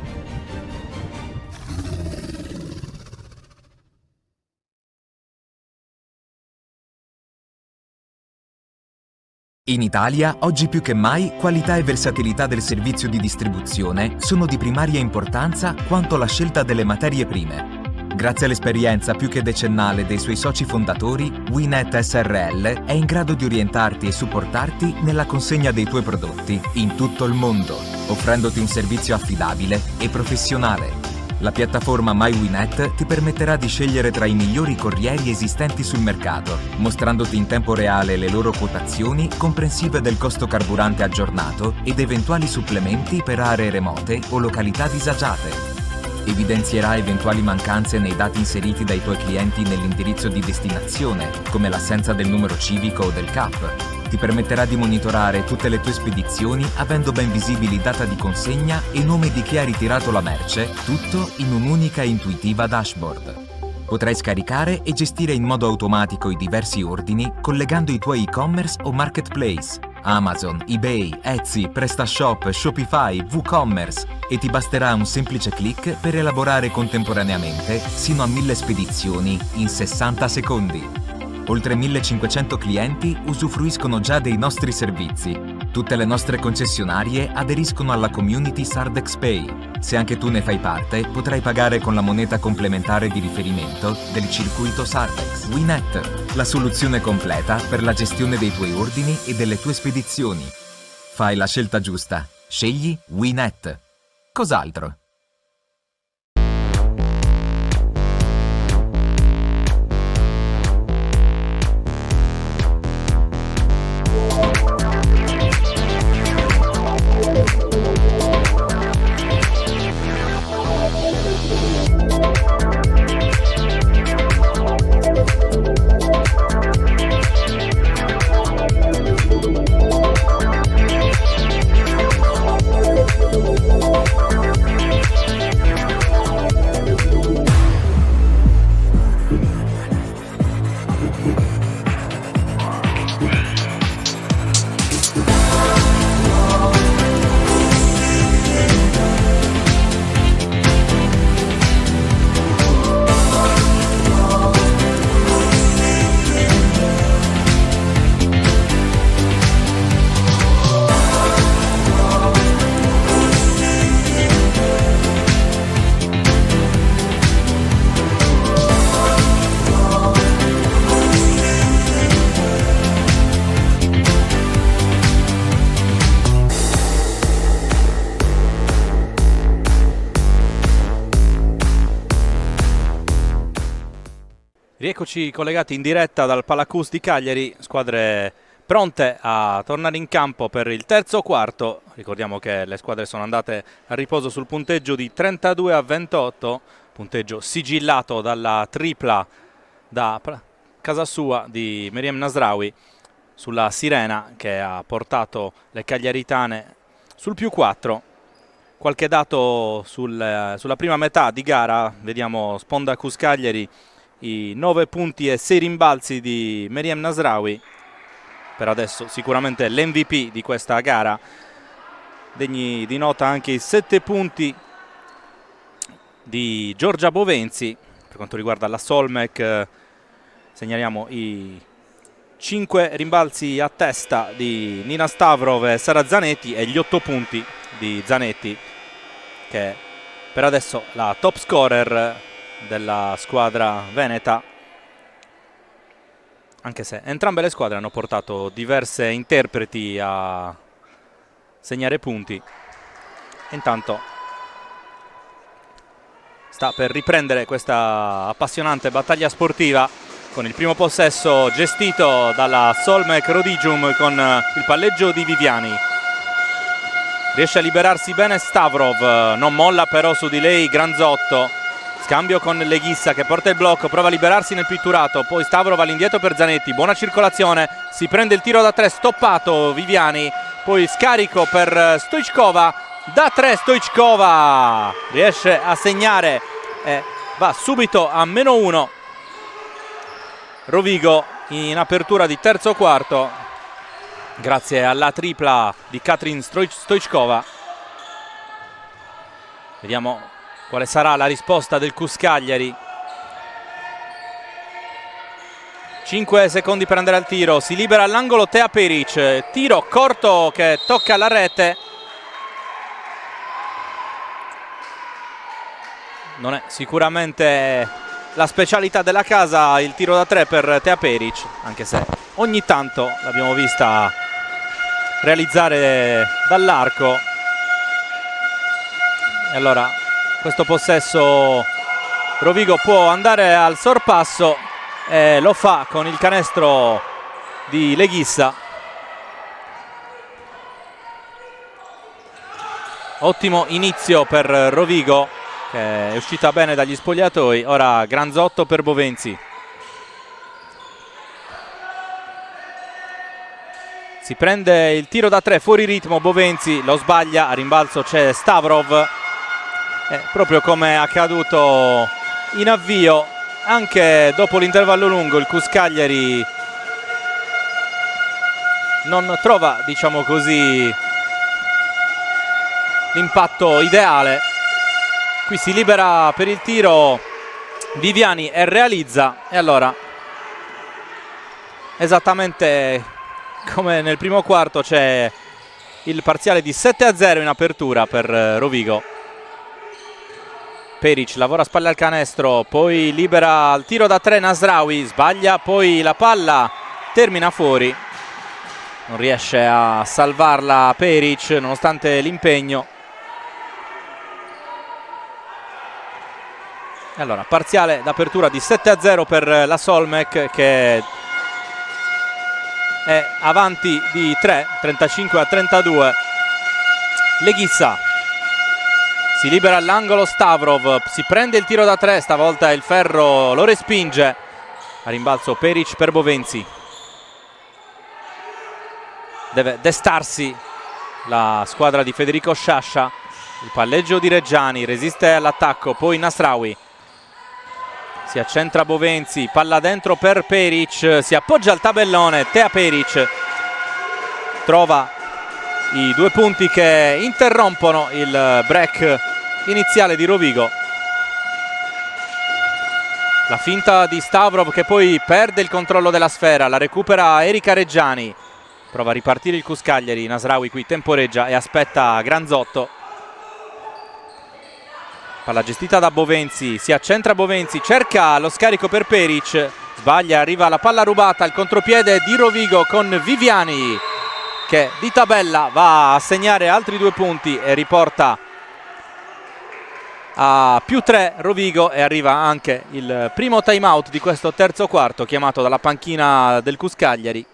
In Italia, oggi più che mai, qualità e versatilità del servizio di distribuzione sono di primaria importanza quanto la scelta delle materie prime. Grazie all'esperienza più che decennale dei suoi soci fondatori, Winet SRL è in grado di orientarti e supportarti nella consegna dei tuoi prodotti in tutto il mondo, offrendoti un servizio affidabile e professionale. La piattaforma MyWinet ti permetterà di scegliere tra i migliori corrieri esistenti sul mercato, mostrandoti in tempo reale le loro quotazioni comprensive del costo carburante aggiornato ed eventuali supplementi per aree remote o località disagiate. Evidenzierà eventuali mancanze nei dati inseriti dai tuoi clienti nell'indirizzo di destinazione, come l'assenza del numero civico o del CAP. Ti permetterà di monitorare tutte le tue spedizioni avendo ben visibili data di consegna e nome di chi ha ritirato la merce, tutto in un'unica e intuitiva dashboard. Potrai scaricare e gestire in modo automatico i diversi ordini collegando i tuoi e-commerce o marketplace, Amazon, eBay, Etsy, PrestaShop, Shopify, WooCommerce e ti basterà un semplice click per elaborare contemporaneamente sino a 1000 spedizioni in 60 secondi. Oltre 1500 clienti usufruiscono già dei nostri servizi. Tutte le nostre concessionarie aderiscono alla community Sardex Pay. Se anche tu ne fai parte, potrai pagare con la moneta complementare di riferimento del circuito Sardex. Winet, la soluzione completa per la gestione dei tuoi ordini e delle tue spedizioni. Fai la scelta giusta. Scegli Winet. Cos'altro? rieccoci collegati in diretta dal Palacus di Cagliari, squadre pronte a tornare in campo per il terzo quarto. Ricordiamo che le squadre sono andate a riposo sul punteggio di 32-28, punteggio sigillato dalla tripla da casa sua di Meriem Nasraoui sulla sirena, che ha portato le cagliaritane sul +4. Qualche dato sulla prima metà di gara: vediamo sponda Cus Cagliari, i 9 punti e 6 rimbalzi di Meriem Nasraoui, per adesso sicuramente l'MVP di questa gara. Degni di nota anche i 7 punti di Giorgia Bovenzi. Per quanto riguarda la Solmec segnaliamo i 5 rimbalzi a testa di Nina Stavrov e Sara Zanetti e gli 8 punti di Zanetti, che per adesso la top scorer della squadra veneta, anche se entrambe le squadre hanno portato diverse interpreti a segnare punti. Intanto sta per riprendere questa appassionante battaglia sportiva, con il primo possesso gestito dalla Solmec Rodigium con il palleggio di Viviani. Riesce a liberarsi bene Stavrov, non molla però su di lei Granzotto. Scambio con Leghissa che porta il blocco, prova a liberarsi nel pitturato, poi Stavrov all'indietro per Zanetti, buona circolazione, si prende il tiro da 3, stoppato Viviani, poi scarico per Stoichkova, da 3 Stoichkova riesce a segnare e va subito a -1 Rovigo in apertura di terzo quarto, grazie alla tripla di Katrin Stoichkova. Vediamo quale sarà la risposta del Cus Cagliari. 5 secondi per andare al tiro, si libera all'angolo Tea Peric, tiro corto che tocca la rete. Non è sicuramente la specialità della casa il tiro da 3 per Tea Peric, anche se ogni tanto l'abbiamo vista realizzare dall'arco. E allora questo possesso Rovigo può andare al sorpasso e lo fa con il canestro di Leghissa. Ottimo inizio per Rovigo, che è uscita bene dagli spogliatoi. Ora Granzotto per Bovenzi. Si prende il tiro da 3 fuori ritmo Bovenzi, lo sbaglia, a rimbalzo c'è Stavrov. Proprio come è accaduto in avvio, anche dopo l'intervallo lungo il Cus Cagliari non trova, diciamo così, l'impatto ideale. Qui si libera per il tiro Viviani e realizza, e allora esattamente come nel primo quarto c'è il parziale di 7-0 in apertura per Rovigo. Peric lavora a spalle al canestro, poi libera al tiro da 3 Nasraoui, sbaglia, poi la palla termina fuori, non riesce a salvarla Peric nonostante l'impegno. Allora parziale d'apertura di 7-0 per la Solmec, che è avanti di 3, 35-32. Leghissa si libera all'angolo Stavrov, si prende il tiro da 3, stavolta il ferro lo respinge. A rimbalzo Peric per Bovenzi. Deve destarsi la squadra di Federico Sciascia. Il palleggio di Reggiani, resiste all'attacco, poi Nasraoui. Si accentra Bovenzi, palla dentro per Peric, si appoggia al tabellone, Tea Peric trova i 2 punti che interrompono il break iniziale di Rovigo. La finta di Stavrov che poi perde il controllo della sfera, la recupera Erika Reggiani, prova a ripartire il Cus Cagliari. Nasraoui qui temporeggia e aspetta Granzotto. Palla gestita da Bovenzi, si accentra Bovenzi, cerca lo scarico per Peric, sbaglia, arriva la palla rubata, il contropiede di Rovigo con Viviani, che di tabella va a segnare altri 2 punti e riporta a +3 Rovigo e arriva anche il primo time out di questo terzo quarto chiamato dalla panchina del Cus Cagliari.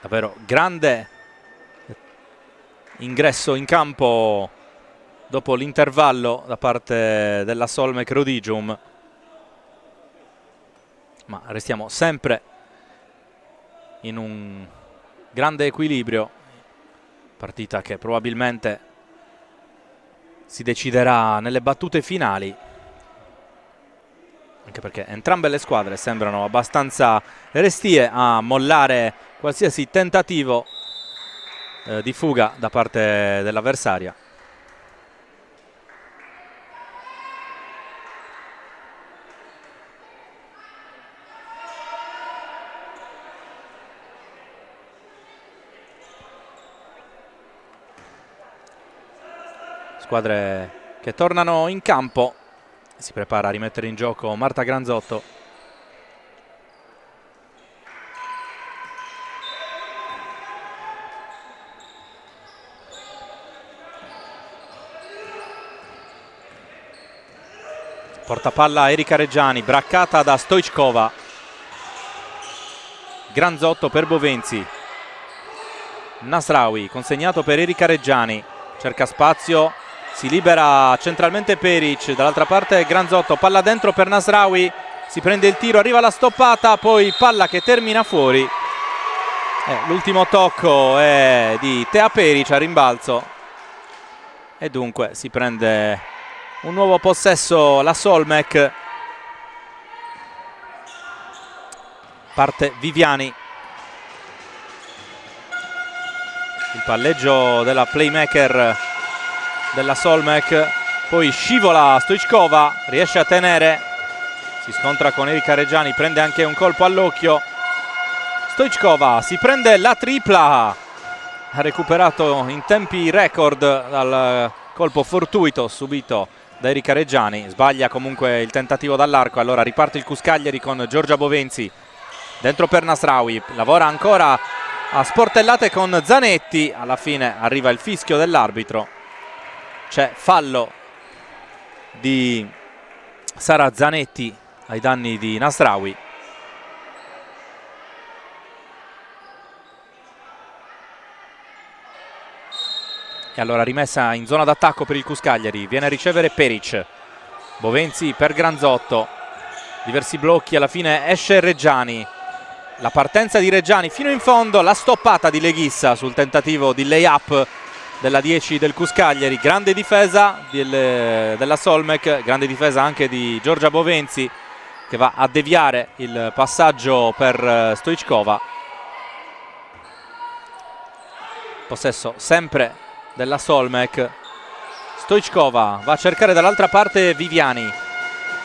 Davvero grande ingresso in campo dopo l'intervallo da parte della Solmec Rodigium, ma restiamo sempre in un grande equilibrio, partita che probabilmente si deciderà nelle battute finali, anche perché entrambe le squadre sembrano abbastanza restie a mollare qualsiasi tentativo di fuga da parte dell'avversaria. Squadre che tornano in campo, si prepara a rimettere in gioco Marta Granzotto. Portapalla Erika Reggiani, braccata da Stoichkova. Granzotto per Bovenzi. Nasraoui consegnato per Erika Reggiani, cerca spazio, si libera centralmente Peric, dall'altra parte Granzotto, palla dentro per Nasraoui, si prende il tiro, arriva la stoppata, poi palla che termina fuori. L'ultimo tocco è di Tea Peric a rimbalzo e dunque si prende un nuovo possesso la Solmec. Parte Viviani. Il palleggio della playmaker della Solmec, poi scivola Stoichkova, riesce a tenere, si scontra con Erika Reggiani, prende anche un colpo all'occhio. Stoichkova si prende la tripla, ha recuperato in tempi record dal colpo fortuito subito da Erika Reggiani, sbaglia comunque il tentativo dall'arco, allora riparte il Cus Cagliari con Giorgia Bovenzi, dentro per Nasraoui, lavora ancora a sportellate con Zanetti, alla fine arriva il fischio dell'arbitro, c'è fallo di Sara Zanetti ai danni di Nasraoui. E allora rimessa in zona d'attacco per il Cus Cagliari, viene a ricevere Peric, Bovenzi per Granzotto, diversi blocchi, alla fine esce Reggiani, la partenza di Reggiani fino in fondo, la stoppata di Leghissa sul tentativo di lay-up della 10 del Cus Cagliari, grande difesa della Solmec, grande difesa anche di Giorgia Bovenzi che va a deviare il passaggio per Stoichkova. Possesso sempre della Solmec. Stoichkova va a cercare dall'altra parte Viviani,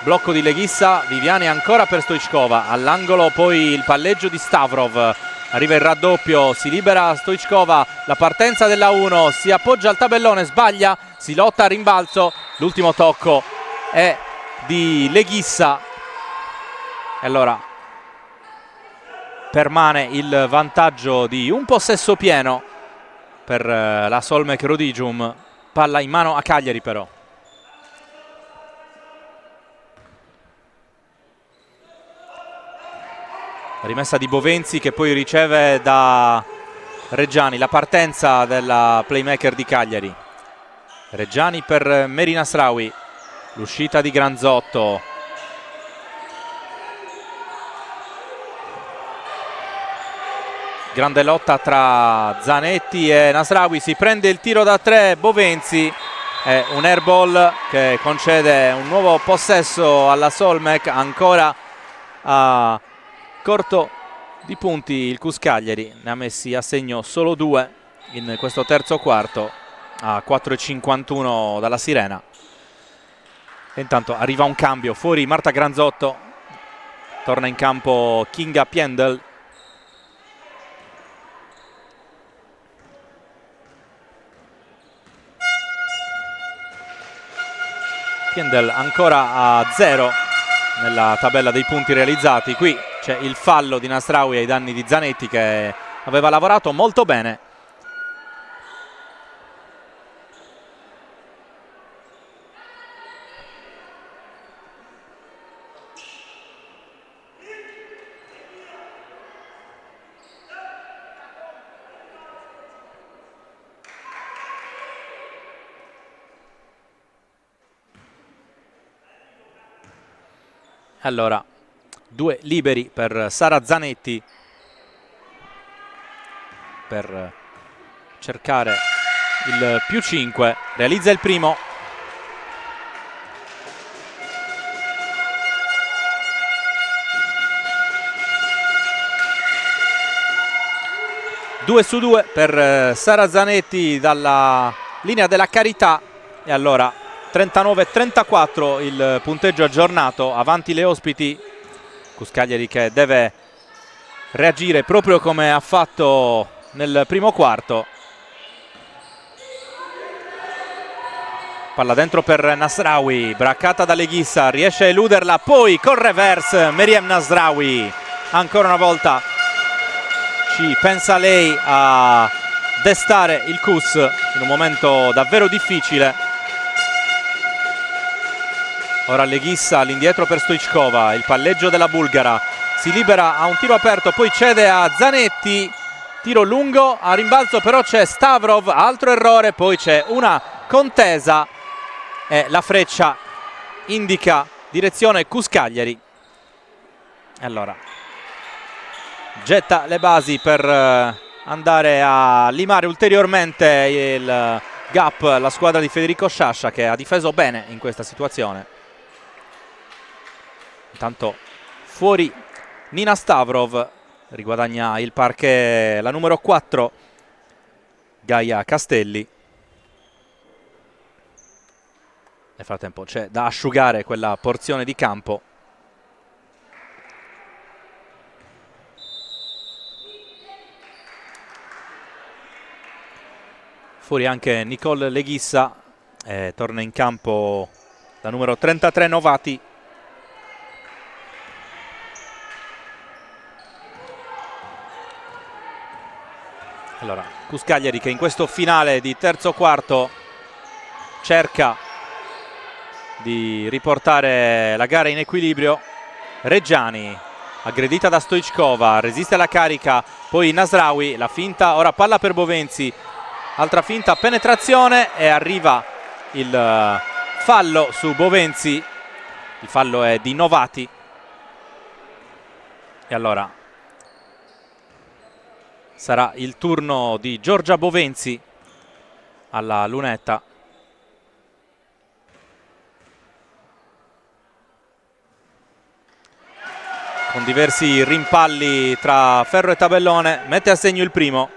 blocco di Leghissa, Viviani ancora per Stoichkova, all'angolo poi il palleggio di Stavrov, arriva il raddoppio, si libera Stoichkova, la partenza della 1, si appoggia al tabellone, sbaglia, si lotta a rimbalzo, l'ultimo tocco è di Leghissa e allora permane il vantaggio di un possesso pieno per la Solmec Rodigium, palla in mano a Cagliari però. Rimessa di Bovenzi che poi riceve da Reggiani, la partenza della playmaker di Cagliari. Reggiani per Meri Nasraoui, l'uscita di Granzotto. Grande lotta tra Zanetti e Nasraoui, si prende il tiro da 3 Bovenzi, è un airball che concede un nuovo possesso alla Solmec, ancora a corto di punti il Cus Cagliari, ne ha messi a segno solo 2 in questo terzo quarto a 4,51 dalla sirena. E intanto arriva un cambio, fuori Marta Granzotto, torna in campo Kinga Piendel. Piendel ancora a 0 nella tabella dei punti realizzati. Qui c'è il fallo di Nasraoui ai danni di Zanetti che aveva lavorato molto bene Allora, 2 liberi per Sara Zanetti per cercare il +5, realizza il primo. Due su 2 per Sara Zanetti dalla linea della Carità, e allora 39-34 il punteggio aggiornato, avanti le ospiti. Cuscagliari che deve reagire proprio come ha fatto nel primo quarto. Palla dentro per Nasraoui, braccata da Leghissa, riesce a eluderla, poi col reverse Meriem Nasraoui. Ancora una volta ci pensa lei a destare il Cus in un momento davvero difficile. Ora Leghissa all'indietro per Stoichkova, il palleggio della bulgara, si libera a un tiro aperto, poi cede a Zanetti, tiro lungo, a rimbalzo però c'è Stavrov, altro errore, poi c'è una contesa e la freccia indica direzione Cuscagliari. Allora getta le basi per andare a limare ulteriormente il gap la squadra di Federico Sciascia, che ha difeso bene in questa situazione. Intanto fuori Nina Stavrov, riguadagna il parquet la numero 4 Gaia Castelli. Nel frattempo c'è da asciugare quella porzione di campo. Fuori anche Nicole Leghissa, torna in campo la numero 33 Novati. Allora, Cuscagliari che in questo finale di terzo quarto cerca di riportare la gara in equilibrio. Reggiani, aggredita da Stoichkova, resiste alla carica, poi Nasraoui, la finta, ora palla per Bovenzi, altra finta, penetrazione e arriva il fallo su Bovenzi. Il fallo è di Novati. E allora sarà il turno di Giorgia Bovenzi alla lunetta. Con diversi rimpalli tra ferro e tabellone, mette a segno il primo.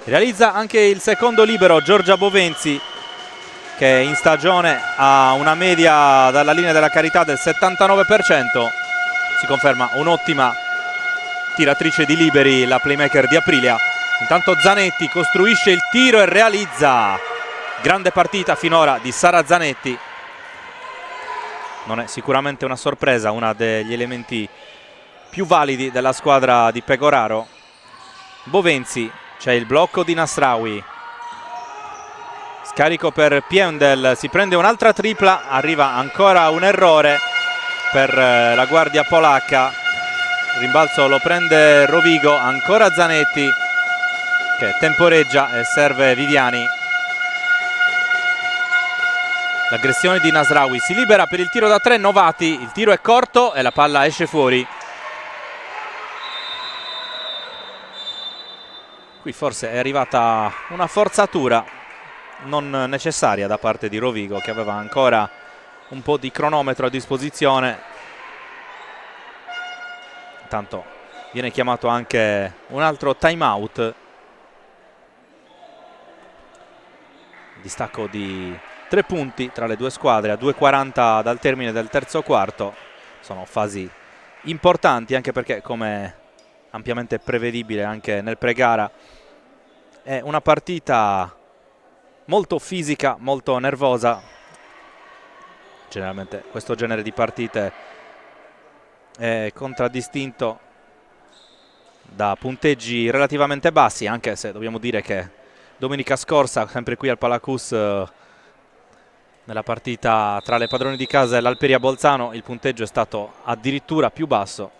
Realizza anche il secondo libero Giorgia Bovenzi, che in stagione ha una media dalla linea della Carità del 79%. Si conferma un'ottima tiratrice di liberi la playmaker di Aprilia. Intanto Zanetti costruisce il tiro e realizza. Grande partita finora di Sara Zanetti. Non è sicuramente una sorpresa, uno degli elementi più validi della squadra di Pecoraro. Bovenzi, c'è il blocco di Nasraoui. Scarico per Piendel, si prende un'altra tripla, arriva ancora un errore per la guardia polacca. Il rimbalzo lo prende Rovigo, ancora Zanetti che temporeggia e serve Viviani. L'aggressione di Nasraoui, si libera per il tiro da 3 Novati, il tiro è corto e la palla esce fuori. Qui forse è arrivata una forzatura non necessaria da parte di Rovigo, che aveva ancora un po' di cronometro a disposizione. Intanto viene chiamato anche un altro time out. Distacco di 3 punti tra le due squadre a 2:40 dal termine del terzo quarto. Sono fasi importanti, anche perché, come ampiamente prevedibile anche nel pre-gara, è una partita molto fisica, molto nervosa. Generalmente questo genere di partite è contraddistinto da punteggi relativamente bassi, anche se dobbiamo dire che domenica scorsa, sempre qui al Palacus, nella partita tra le padrone di casa e l'Alperia Bolzano, il punteggio è stato addirittura più basso.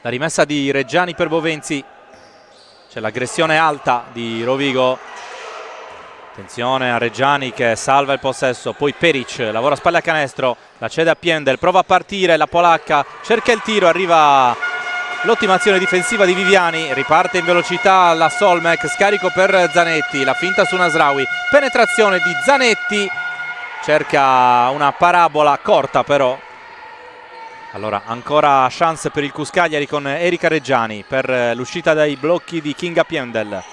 La rimessa di Reggiani per Bovenzi, c'è l'aggressione alta di Rovigo, attenzione a Reggiani che salva il possesso, poi Peric lavora a spalle a canestro, la cede a Piendel, prova a partire la polacca, cerca il tiro, arriva l'ottima azione difensiva di Viviani, riparte in velocità la Solmek, scarico per Zanetti, la finta su Nasraoui, penetrazione di Zanetti, cerca una parabola corta però. Allora ancora chance per il Cus Cagliari con Erika Reggiani per l'uscita dai blocchi di Kinga Piendel.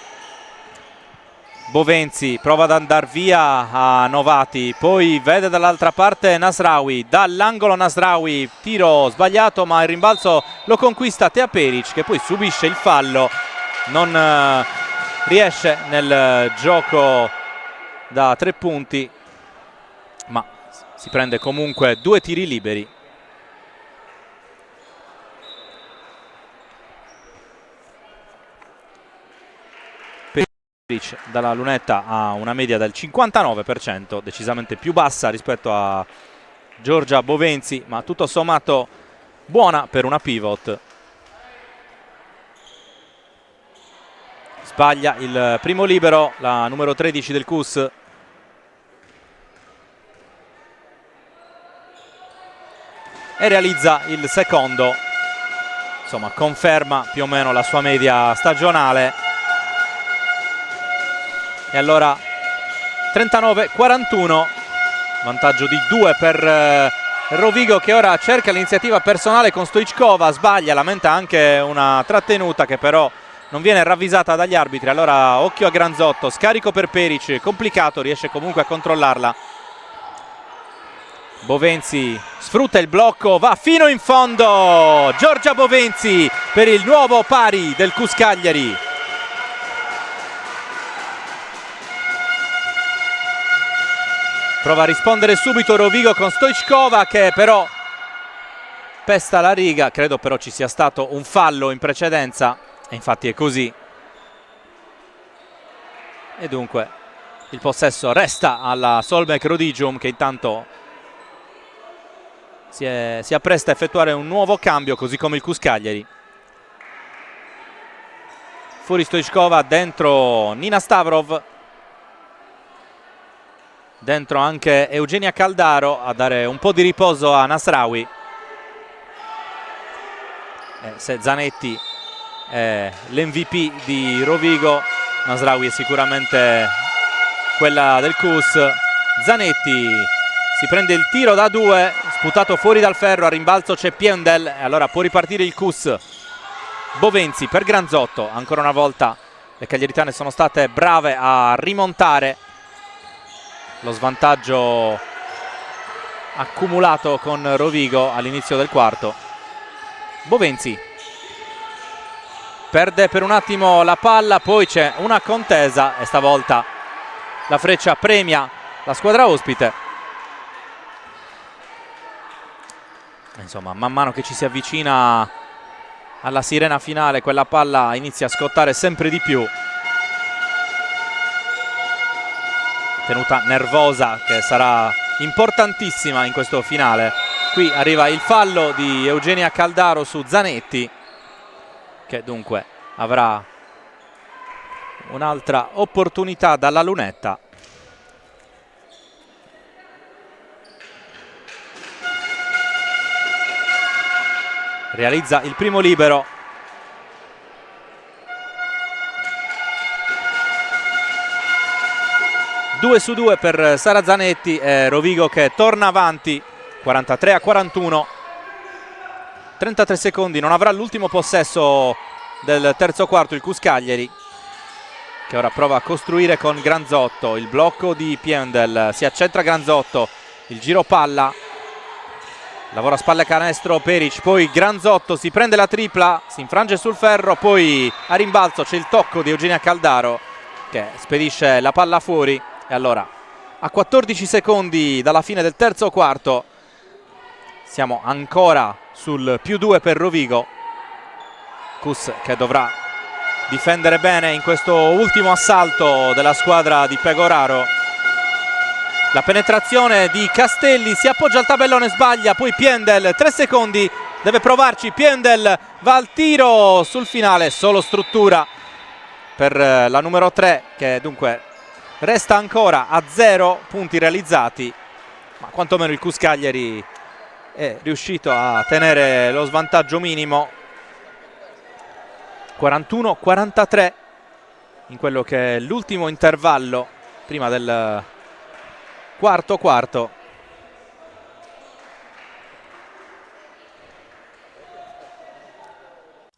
Bovenzi prova ad andare via a Novati, poi vede dall'altra parte Nasraoui, dall'angolo Nasraoui, tiro sbagliato ma il rimbalzo lo conquista Tea Peric che poi subisce il fallo, non riesce nel gioco da 3 punti ma si prende comunque 2 tiri liberi. Dalla lunetta ha una media del 59%, decisamente più bassa rispetto a Giorgia Bovenzi, ma tutto sommato buona per una pivot. Sbaglia il primo libero, la numero 13 del Cus. E realizza il secondo, insomma conferma più o meno la sua media stagionale. E allora 39-41, vantaggio di 2 per Rovigo che ora cerca l'iniziativa personale con Stoichkova, sbaglia, lamenta anche una trattenuta che però non viene ravvisata dagli arbitri. Allora occhio a Granzotto, scarico per Peric, complicato, riesce comunque a controllarla. Bovenzi sfrutta il blocco, va fino in fondo, Giorgia Bovenzi per il nuovo pari del Cus Cagliari. Prova a rispondere subito Rovigo con Stoichkova che però pesta la riga, credo però ci sia stato un fallo in precedenza e infatti è così. E dunque il possesso resta alla Solmek Rodigium che intanto si appresta a effettuare un nuovo cambio così come il Cus Cagliari. Fuori Stoichkova, dentro Nina Stavrov. Dentro anche Eugenia Caldaro a dare un po' di riposo a Nasraoui. Se Zanetti è l'MVP di Rovigo, Nasraoui è sicuramente quella del Cus. Zanetti si prende il tiro da 2, sputato fuori dal ferro, a rimbalzo c'è Piendel e allora può ripartire il Cus. Bovenzi per Granzotto, ancora una volta le cagliaritane sono state brave a rimontare lo svantaggio accumulato con Rovigo all'inizio del quarto. Bovenzi perde per un attimo la palla, poi c'è una contesa e stavolta la freccia premia la squadra ospite. Insomma, man mano che ci si avvicina alla sirena finale quella palla inizia a scottare sempre di più. Tenuta nervosa che sarà importantissima in questo finale. Qui arriva il fallo di Eugenia Caldaro su Zanetti che dunque avrà un'altra opportunità dalla lunetta. Realizza il primo libero. Due su 2 per Sara Zanetti e Rovigo che torna avanti 43-41. 33 secondi, non avrà l'ultimo possesso del terzo quarto il Cus Cagliari che ora prova a costruire con Granzotto. Il blocco di Piendel, si accentra Granzotto, il giro palla, lavora a spalle canestro Peric, poi Granzotto si prende la tripla, si infrange sul ferro, poi a rimbalzo c'è il tocco di Eugenia Caldaro che spedisce la palla fuori. E allora a 14 secondi dalla fine del terzo quarto siamo ancora sul +2 per Rovigo. Cus che dovrà difendere bene in questo ultimo assalto della squadra di Pegoraro. La penetrazione di Castelli, si appoggia al tabellone, sbaglia, poi Piendel, 3 secondi deve provarci, Piendel va al tiro sul finale, solo struttura per la numero 3 che dunque resta ancora a 0 punti realizzati, ma quantomeno il Cus Cagliari è riuscito a tenere lo svantaggio minimo. 41-43 in quello che è l'ultimo intervallo prima del quarto.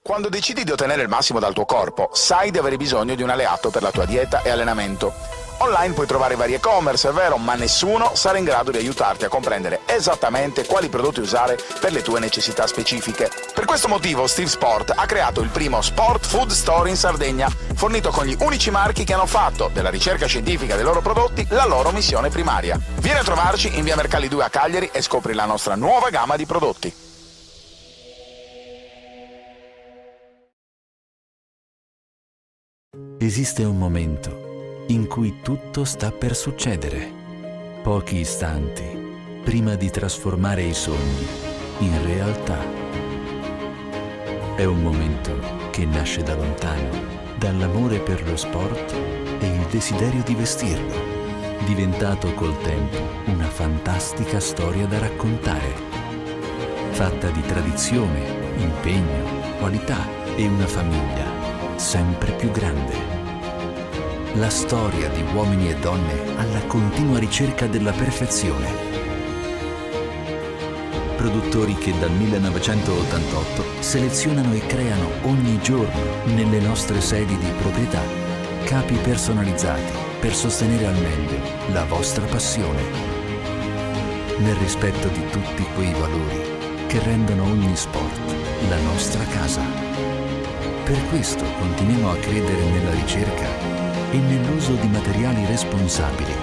Quando decidi di ottenere il massimo dal tuo corpo, sai di avere bisogno di un alleato per la tua dieta e allenamento. Online puoi trovare vari e-commerce, è vero, ma nessuno sarà in grado di aiutarti a comprendere esattamente quali prodotti usare per le tue necessità specifiche. Per questo motivo Steve Sport ha creato il primo Sport Food Store in Sardegna, fornito con gli unici marchi che hanno fatto della ricerca scientifica dei loro prodotti la loro missione primaria. Vieni a trovarci in via Mercalli 2 a Cagliari e scopri la nostra nuova gamma di prodotti. Esiste un momento in cui tutto sta per succedere. Pochi istanti prima di trasformare i sogni in realtà. È un momento che nasce da lontano, dall'amore per lo sport e il desiderio di vestirlo, diventato col tempo una fantastica storia da raccontare, fatta di tradizione, impegno, qualità e una famiglia sempre più grande. La storia di uomini e donne alla continua ricerca della perfezione. Produttori che dal 1988 selezionano e creano ogni giorno nelle nostre sedi di proprietà capi personalizzati per sostenere al meglio la vostra passione, nel rispetto di tutti quei valori che rendono ogni sport la nostra casa. Per questo continuiamo a credere nella ricerca e nell'uso di materiali responsabili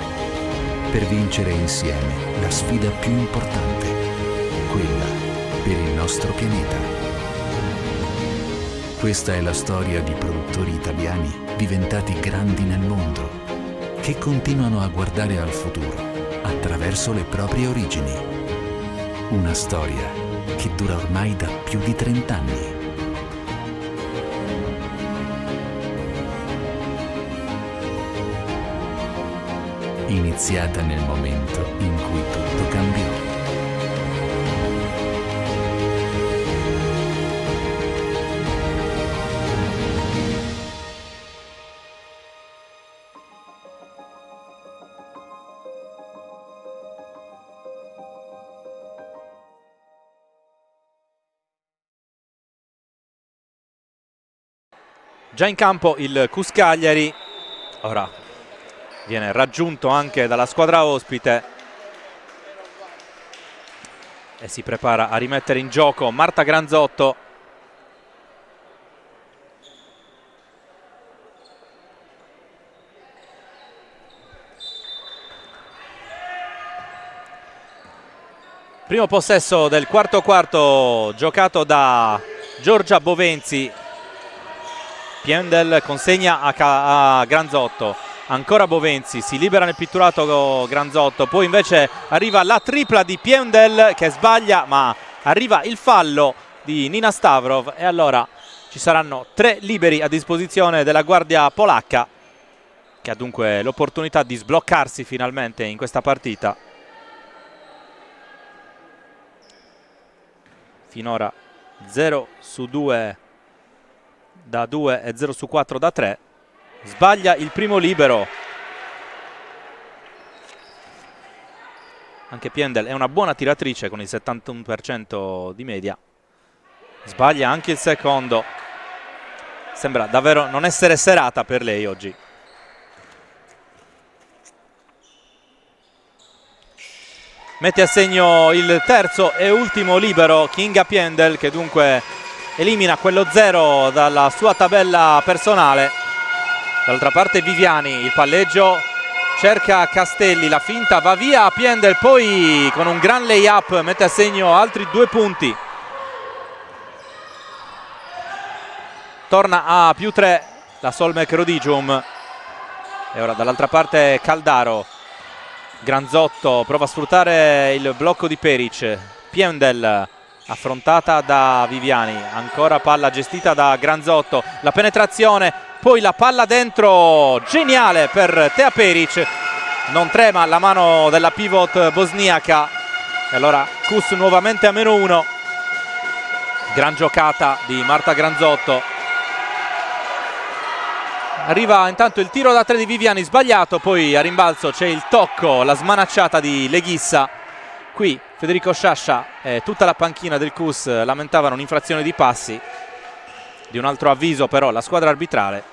per vincere insieme la sfida più importante, quella per il nostro pianeta. Questa è la storia di produttori italiani diventati grandi nel mondo, che continuano a guardare al futuro attraverso le proprie origini. Una storia che dura ormai da più di 30 anni. Iniziata nel momento in cui tutto cambiò. Già in campo il Cus Cagliari, ora viene raggiunto anche dalla squadra ospite e si prepara a rimettere in gioco Marta Granzotto. Primo possesso del quarto giocato da Giorgia Bovenzi. Piendel consegna a Granzotto. Ancora Bovenzi, si libera nel pitturato Granzotto, poi invece arriva la tripla di Piendel che sbaglia, ma arriva il fallo di Nina Stavrov e allora ci saranno 3 liberi a disposizione della guardia polacca, che ha dunque l'opportunità di sbloccarsi finalmente in questa partita. Finora 0 su 2 da 2 e 0 su 4 da 3. Sbaglia il primo libero. Anche Piendel è una buona tiratrice con il 71% di media. Sbaglia anche il secondo. Sembra davvero non essere serata per lei oggi. Mette a segno il terzo e ultimo libero Kinga Piendel, che dunque elimina quello 0 dalla sua tabella personale. Dall'altra parte Viviani, il palleggio cerca Castelli, la finta va via, Piendel poi con un gran lay-up mette a segno altri 2 punti. Torna a +3 la Solmec Rodigium. E ora dall'altra parte Caldaro. Granzotto prova a sfruttare il blocco di Peric. Piendel affrontata da Viviani, ancora palla gestita da Granzotto, la penetrazione, poi la palla dentro, geniale per Tea Peric, non trema la mano della pivot bosniaca e allora Kus nuovamente a -1. Gran giocata di Marta Granzotto. Arriva intanto il tiro da 3 di Viviani sbagliato, poi a rimbalzo c'è il tocco, la smanacciata di Leghissa. Qui Federico Sciascia e tutta la panchina del Kus lamentavano un'infrazione di passi. Di un altro avviso però la squadra arbitrale.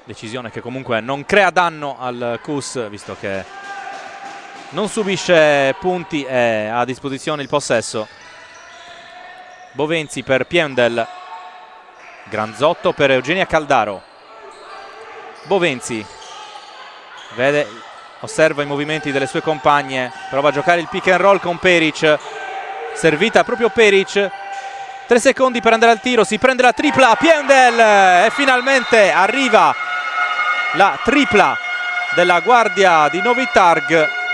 Decisione che comunque non crea danno al Kus, visto che non subisce punti e ha a disposizione il possesso. Bovenzi per Piendel, Granzotto per Eugenia Caldaro. Bovenzi vede, osserva i movimenti delle sue compagne, prova a giocare il pick and roll con Peric, servita proprio Peric, 3 secondi per andare al tiro, si prende la tripla, Piendel e finalmente arriva la tripla della guardia di Novi Targ.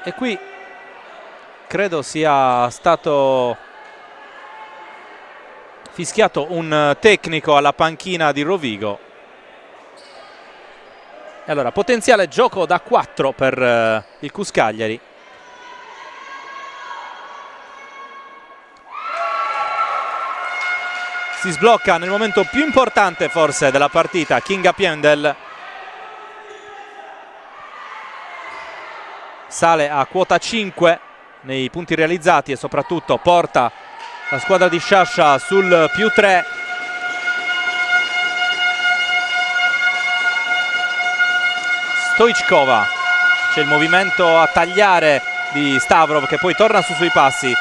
E qui credo sia stato fischiato un tecnico alla panchina di Rovigo. E allora potenziale gioco da 4 per il Kus Cagliari. Si sblocca nel momento più importante forse della partita Kinga Piendel. Sale a quota 5 nei punti realizzati e soprattutto porta la squadra di Sciascia sul +3. Stoichkova, c'è il movimento a tagliare di Stavrov che poi torna sui suoi passi,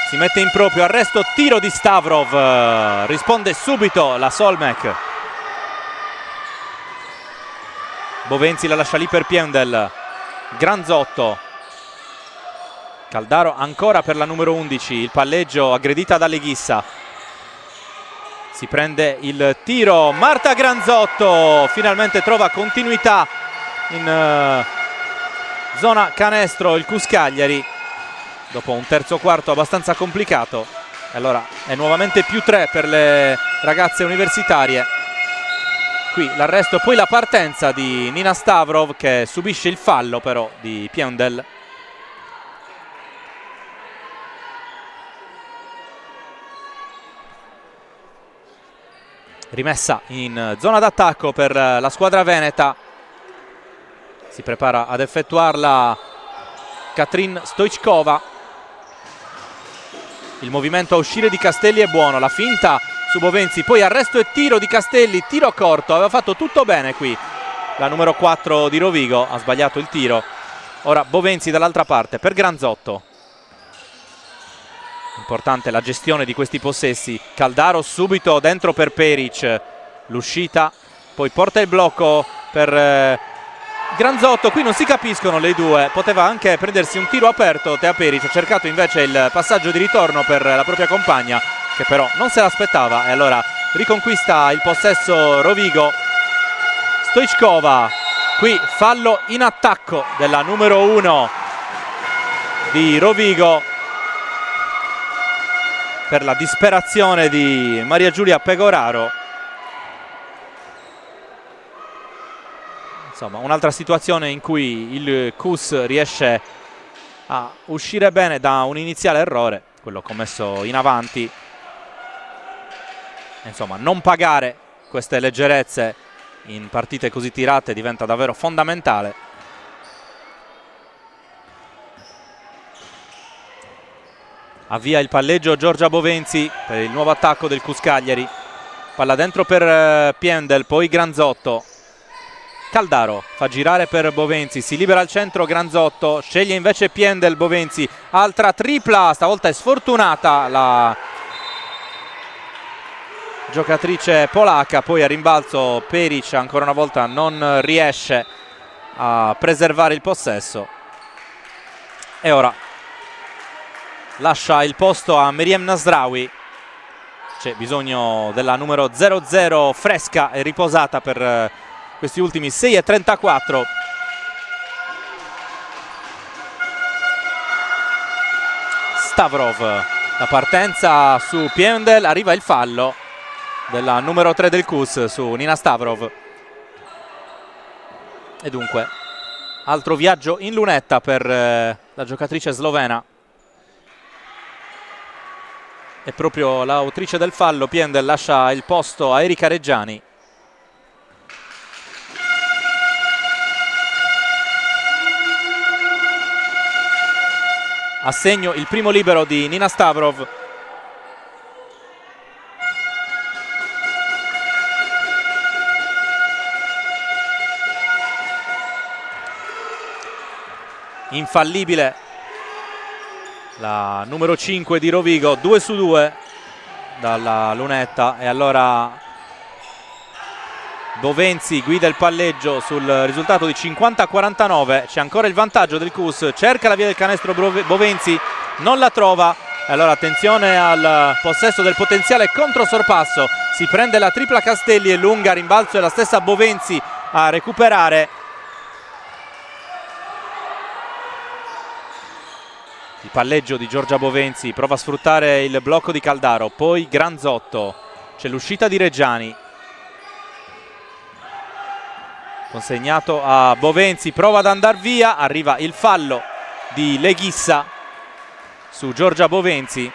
si mette in proprio, arresto, tiro di Stavrov, risponde subito la Solmek. Bovenzi la lascia lì per Piendel. Granzotto, Caldaro ancora per la numero 11, il palleggio aggredita da Leghissa, si prende il tiro, Marta Granzotto finalmente trova continuità in zona canestro il Kus Cagliari dopo un terzo quarto abbastanza complicato. Allora è nuovamente +3 per le ragazze universitarie. Qui l'arresto e poi la partenza di Nina Stavrov che subisce il fallo però di Piendel. Rimessa in zona d'attacco per la squadra veneta. Si prepara ad effettuarla Katrin Stoichkova. Il movimento a uscire di Castelli è buono, la finta su Bovenzi, poi arresto e tiro di Castelli, tiro corto, aveva fatto tutto bene qui la numero 4 di Rovigo, ha sbagliato il tiro. Ora Bovenzi dall'altra parte per Granzotto. Importante la gestione di questi possessi. Caldaro subito dentro per Peric, l'uscita, poi porta il blocco per Granzotto. Qui non si capiscono le due, poteva anche prendersi un tiro aperto Tea Peric, ha cercato invece il passaggio di ritorno per la propria compagna che però non se l'aspettava e allora riconquista il possesso Rovigo. Stoichkova, qui fallo in attacco della numero 1 di Rovigo per la disperazione di Maria Giulia Pegoraro. Insomma un'altra situazione in cui il Kus riesce a uscire bene da un iniziale errore, quello commesso in avanti. Insomma non pagare queste leggerezze in partite così tirate diventa davvero fondamentale. Avvia il palleggio Giorgia Bovenzi per il nuovo attacco del Kus Cagliari. Palla dentro per Piendel, poi Granzotto. Caldaro fa girare per Bovenzi, si libera al centro Granzotto, sceglie invece Piendel. Bovenzi, altra tripla, stavolta è sfortunata la giocatrice polacca, poi a rimbalzo Peric ancora una volta non riesce a preservare il possesso. E ora lascia il posto a Meriem Nasraoui. C'è bisogno della numero 00 fresca e riposata per questi ultimi 6:34. Stavrov, la partenza su Piendel, arriva il fallo della numero 3 del KUS su Nina Stavrov. E dunque altro viaggio in lunetta per la giocatrice slovena. E proprio l'autrice del fallo, Piendel, lascia il posto a Erika Reggiani. A segno il primo libero di Nina Stavrov. Infallibile la numero 5 di Rovigo, 2-2 dalla lunetta, e allora Bovenzi guida il palleggio sul risultato di 50-49. C'è ancora il vantaggio del KUS, cerca la via del canestro Bovenzi, non la trova, e allora attenzione al possesso del potenziale controsorpasso. Si prende la tripla Castelli e lunga, rimbalzo e la stessa Bovenzi a recuperare. Il palleggio di Giorgia Bovenzi, prova a sfruttare il blocco di Caldaro, poi Granzotto, c'è l'uscita di Reggiani, consegnato a Bovenzi, prova ad andare via, arriva il fallo di Leghissa su Giorgia Bovenzi.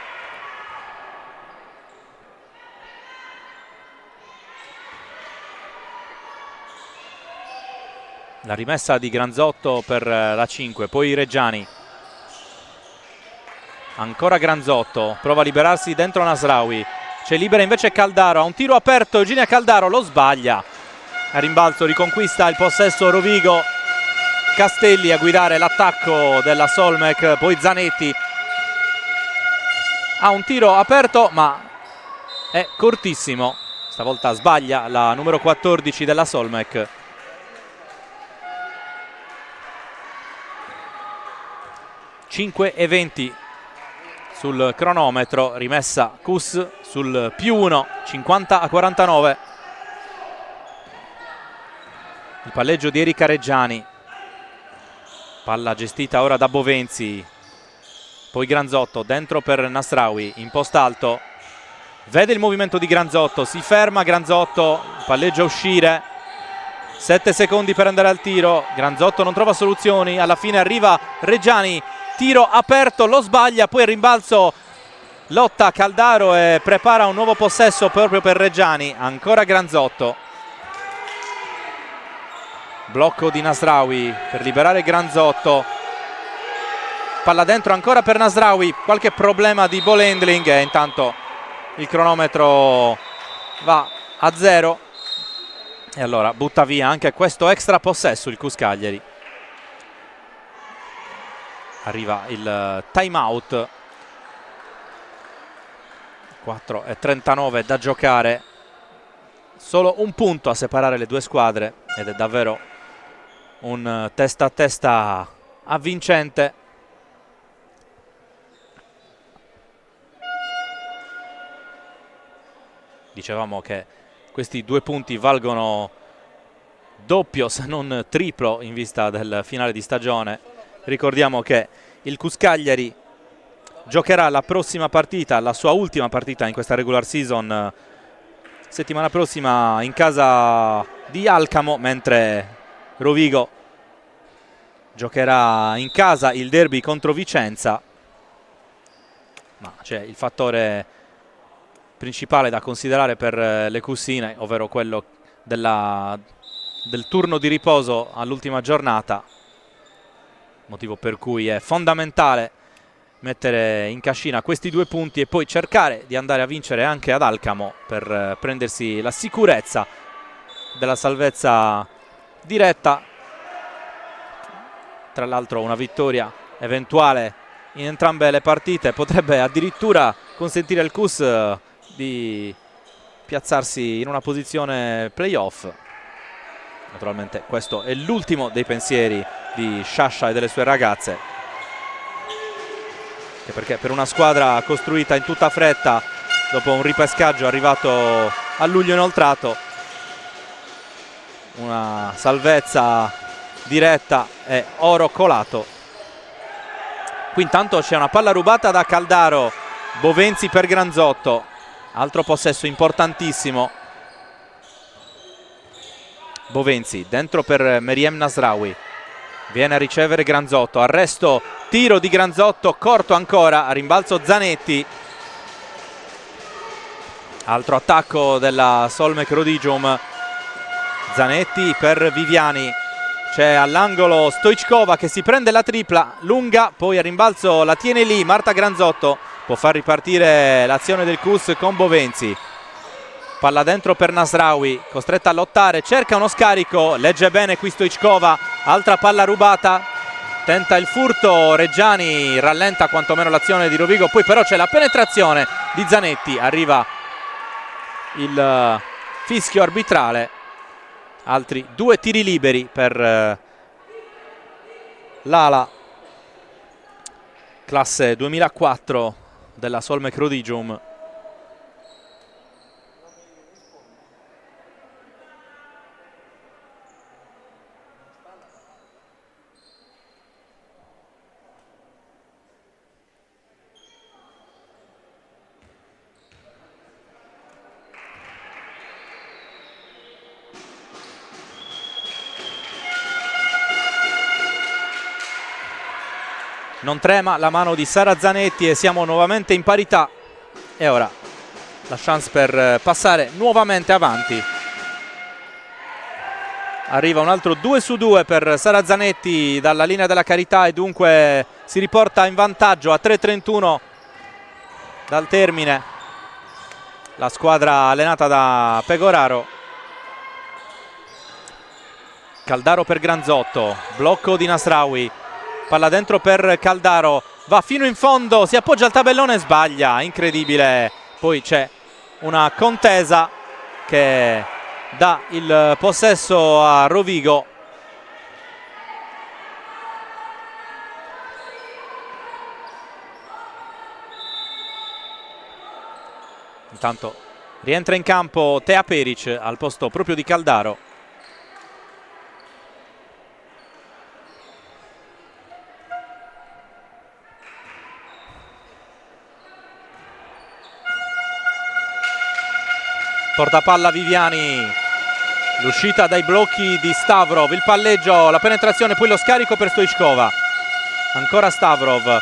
La rimessa di Granzotto per la 5, poi Reggiani. Ancora Granzotto, prova a liberarsi dentro Nasraoui, c'è libera invece Caldaro, ha un tiro aperto, Eugenia Caldaro lo sbaglia. A rimbalzo riconquista il possesso Rovigo, Castelli a guidare l'attacco della Solmec, poi Zanetti. Ha un tiro aperto ma è cortissimo, stavolta sbaglia la numero 14 della Solmec. (5:20) sul cronometro, rimessa KUS sul +1, 50-49. Il palleggio di Erika Reggiani, palla gestita ora da Bovenzi, poi Granzotto dentro per Nasraoui, in post alto, vede il movimento di Granzotto, si ferma Granzotto, palleggio a uscire, 7 secondi per andare al tiro, Granzotto non trova soluzioni, alla fine arriva Reggiani, tiro aperto, lo sbaglia, poi il rimbalzo, lotta Caldaro e prepara un nuovo possesso proprio per Reggiani. Ancora Granzotto, blocco di Nasraoui per liberare Granzotto, palla dentro ancora per Nasraoui, qualche problema di ball handling e intanto il cronometro va a 0 e allora butta via anche questo extra possesso il KUS Cagliari. Arriva il time out, 4:39 da giocare, solo un punto a separare le due squadre ed è davvero un testa a testa avvincente. Dicevamo che questi 2 punti valgono doppio se non triplo in vista del finale di stagione. Ricordiamo che il KUS Cagliari giocherà la prossima partita, la sua ultima partita in questa regular season, settimana prossima in casa di Alcamo, mentre Rovigo giocherà in casa il derby contro Vicenza. Ma c'è il fattore principale da considerare per le cusine, ovvero quello del turno di riposo all'ultima giornata, motivo per cui è fondamentale mettere in cascina questi 2 punti e poi cercare di andare a vincere anche ad Alcamo per prendersi la sicurezza della salvezza diretta. Tra l'altro una vittoria eventuale in entrambe le partite potrebbe addirittura consentire al KUS di piazzarsi in una posizione playoff. Naturalmente questo è l'ultimo dei pensieri di Sciascia e delle sue ragazze. perché per una squadra costruita in tutta fretta dopo un ripescaggio arrivato a luglio inoltrato, una salvezza diretta e oro colato. Qui intanto c'è una palla rubata da Caldaro, Bovenzi per Granzotto, altro possesso importantissimo. Bovenzi dentro per Meriem Nasraoui, viene a ricevere Granzotto, arresto, tiro di Granzotto, corto ancora, a rimbalzo Zanetti. Altro attacco della Solmec Rodigium, Zanetti per Viviani, c'è all'angolo Stoichkova che si prende la tripla lunga, poi a rimbalzo la tiene lì Marta Granzotto, può far ripartire l'azione del CUS con Bovenzi. Palla dentro per Nasraoui, costretta a lottare, cerca uno scarico, legge bene qui Stoichkova, altra palla rubata, tenta il furto, Reggiani rallenta quantomeno l'azione di Rovigo, poi però c'è la penetrazione di Zanetti, arriva il fischio arbitrale. Altri 2 tiri liberi per l'ala classe 2004 della Solmec Rodigium. Non trema la mano di Sara Zanetti e siamo nuovamente in parità. E ora la chance per passare nuovamente avanti. Arriva un altro 2 su 2 per Sara Zanetti dalla linea della Carità e dunque si riporta in vantaggio a 3:31 dal termine la squadra allenata da Pegoraro. Caldaro per Granzotto, blocco di Nasraoui. Palla dentro per Caldaro, va fino in fondo, si appoggia al tabellone e sbaglia, incredibile. Poi c'è una contesa che dà il possesso a Rovigo. Intanto rientra in campo Tea Peric al posto proprio di Caldaro. Portapalla Viviani, l'uscita dai blocchi di Stavrov, il palleggio, la penetrazione, poi lo scarico per Stoichkova. Ancora Stavrov,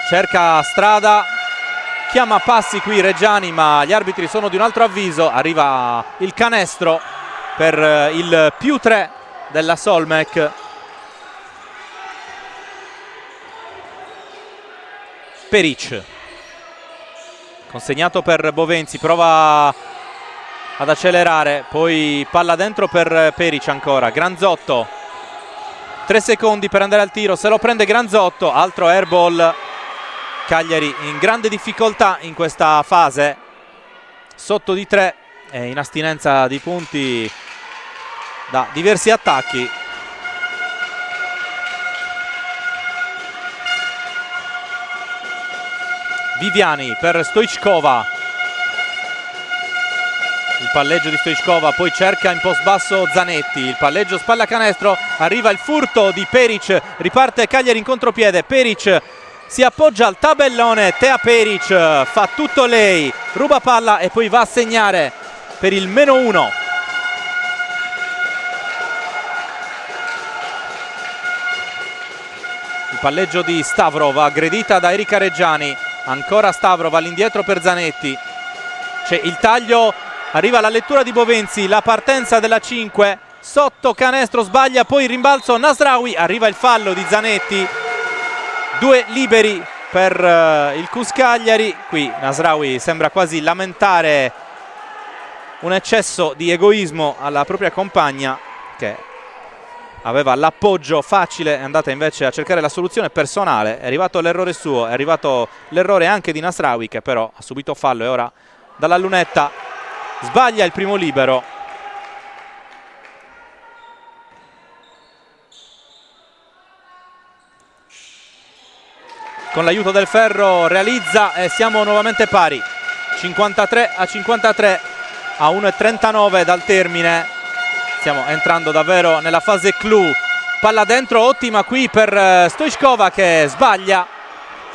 cerca strada, chiama passi qui Reggiani, ma gli arbitri sono di un altro avviso. Arriva il canestro per il +3 della Solmec. Peric, consegnato per Bovenzi, prova ad accelerare, poi palla dentro per Peric ancora, Granzotto, 3 secondi per andare al tiro, se lo prende Granzotto, altro airball. Cagliari in grande difficoltà in questa fase, sotto di 3 e in astinenza di punti da diversi attacchi. Viviani per Stoichkova, il palleggio di Stoichkova, poi cerca in post basso Zanetti, il palleggio spalla canestro, arriva il furto di Peric, riparte Cagliari in contropiede, Peric si appoggia al tabellone, Tea Peric fa tutto lei, ruba palla e poi va a segnare per il -1. Il palleggio di Stavrov, aggredita da Erika Reggiani, ancora Stavrov all'indietro per Zanetti, c'è il taglio. Arriva la lettura di Bovenzi, la partenza della 5, sotto canestro, sbaglia, poi rimbalzo Nasraoui, arriva il fallo di Zanetti, 2 liberi per il CUS Cagliari. Qui Nasraoui sembra quasi lamentare un eccesso di egoismo alla propria compagna che aveva l'appoggio facile, è andata invece a cercare la soluzione personale. È arrivato l'errore suo, è arrivato l'errore anche di Nasraoui che però ha subito fallo e ora dalla lunetta sbaglia il primo libero. con l'aiuto del ferro realizza e siamo nuovamente pari, 53-53 a 1:39 dal termine. Stiamo entrando davvero nella fase clou. Palla dentro, ottima qui per Stoichkova che sbaglia,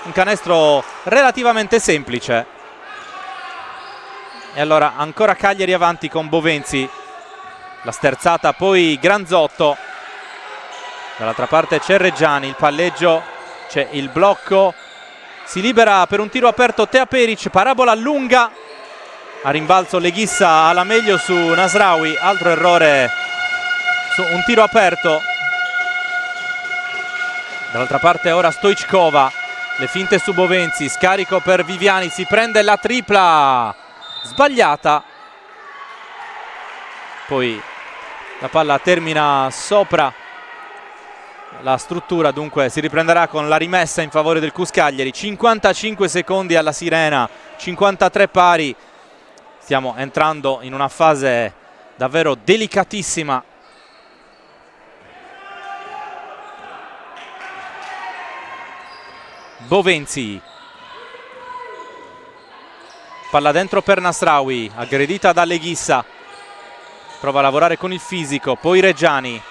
un canestro relativamente semplice. E allora ancora Cagliari avanti con Bovenzi, la sterzata poi Granzotto, dall'altra parte c'è Reggiani, il palleggio, c'è il blocco, si libera per un tiro aperto Tea Peric, parabola lunga, a rimbalzo Leghissa alla meglio su Nasraoui, altro errore su un tiro aperto. Dall'altra parte ora Stoichkova, le finte su Bovenzi, scarico per Viviani, si prende la tripla sbagliata, poi la palla termina sopra la struttura, dunque si riprenderà con la rimessa in favore del Cus Cagliari. 55 secondi alla sirena, 53 pari. Stiamo entrando in una fase davvero delicatissima. Bovenzi, palla dentro per Nasraoui, aggredita da Leghissa, prova a lavorare con il fisico, poi Reggiani,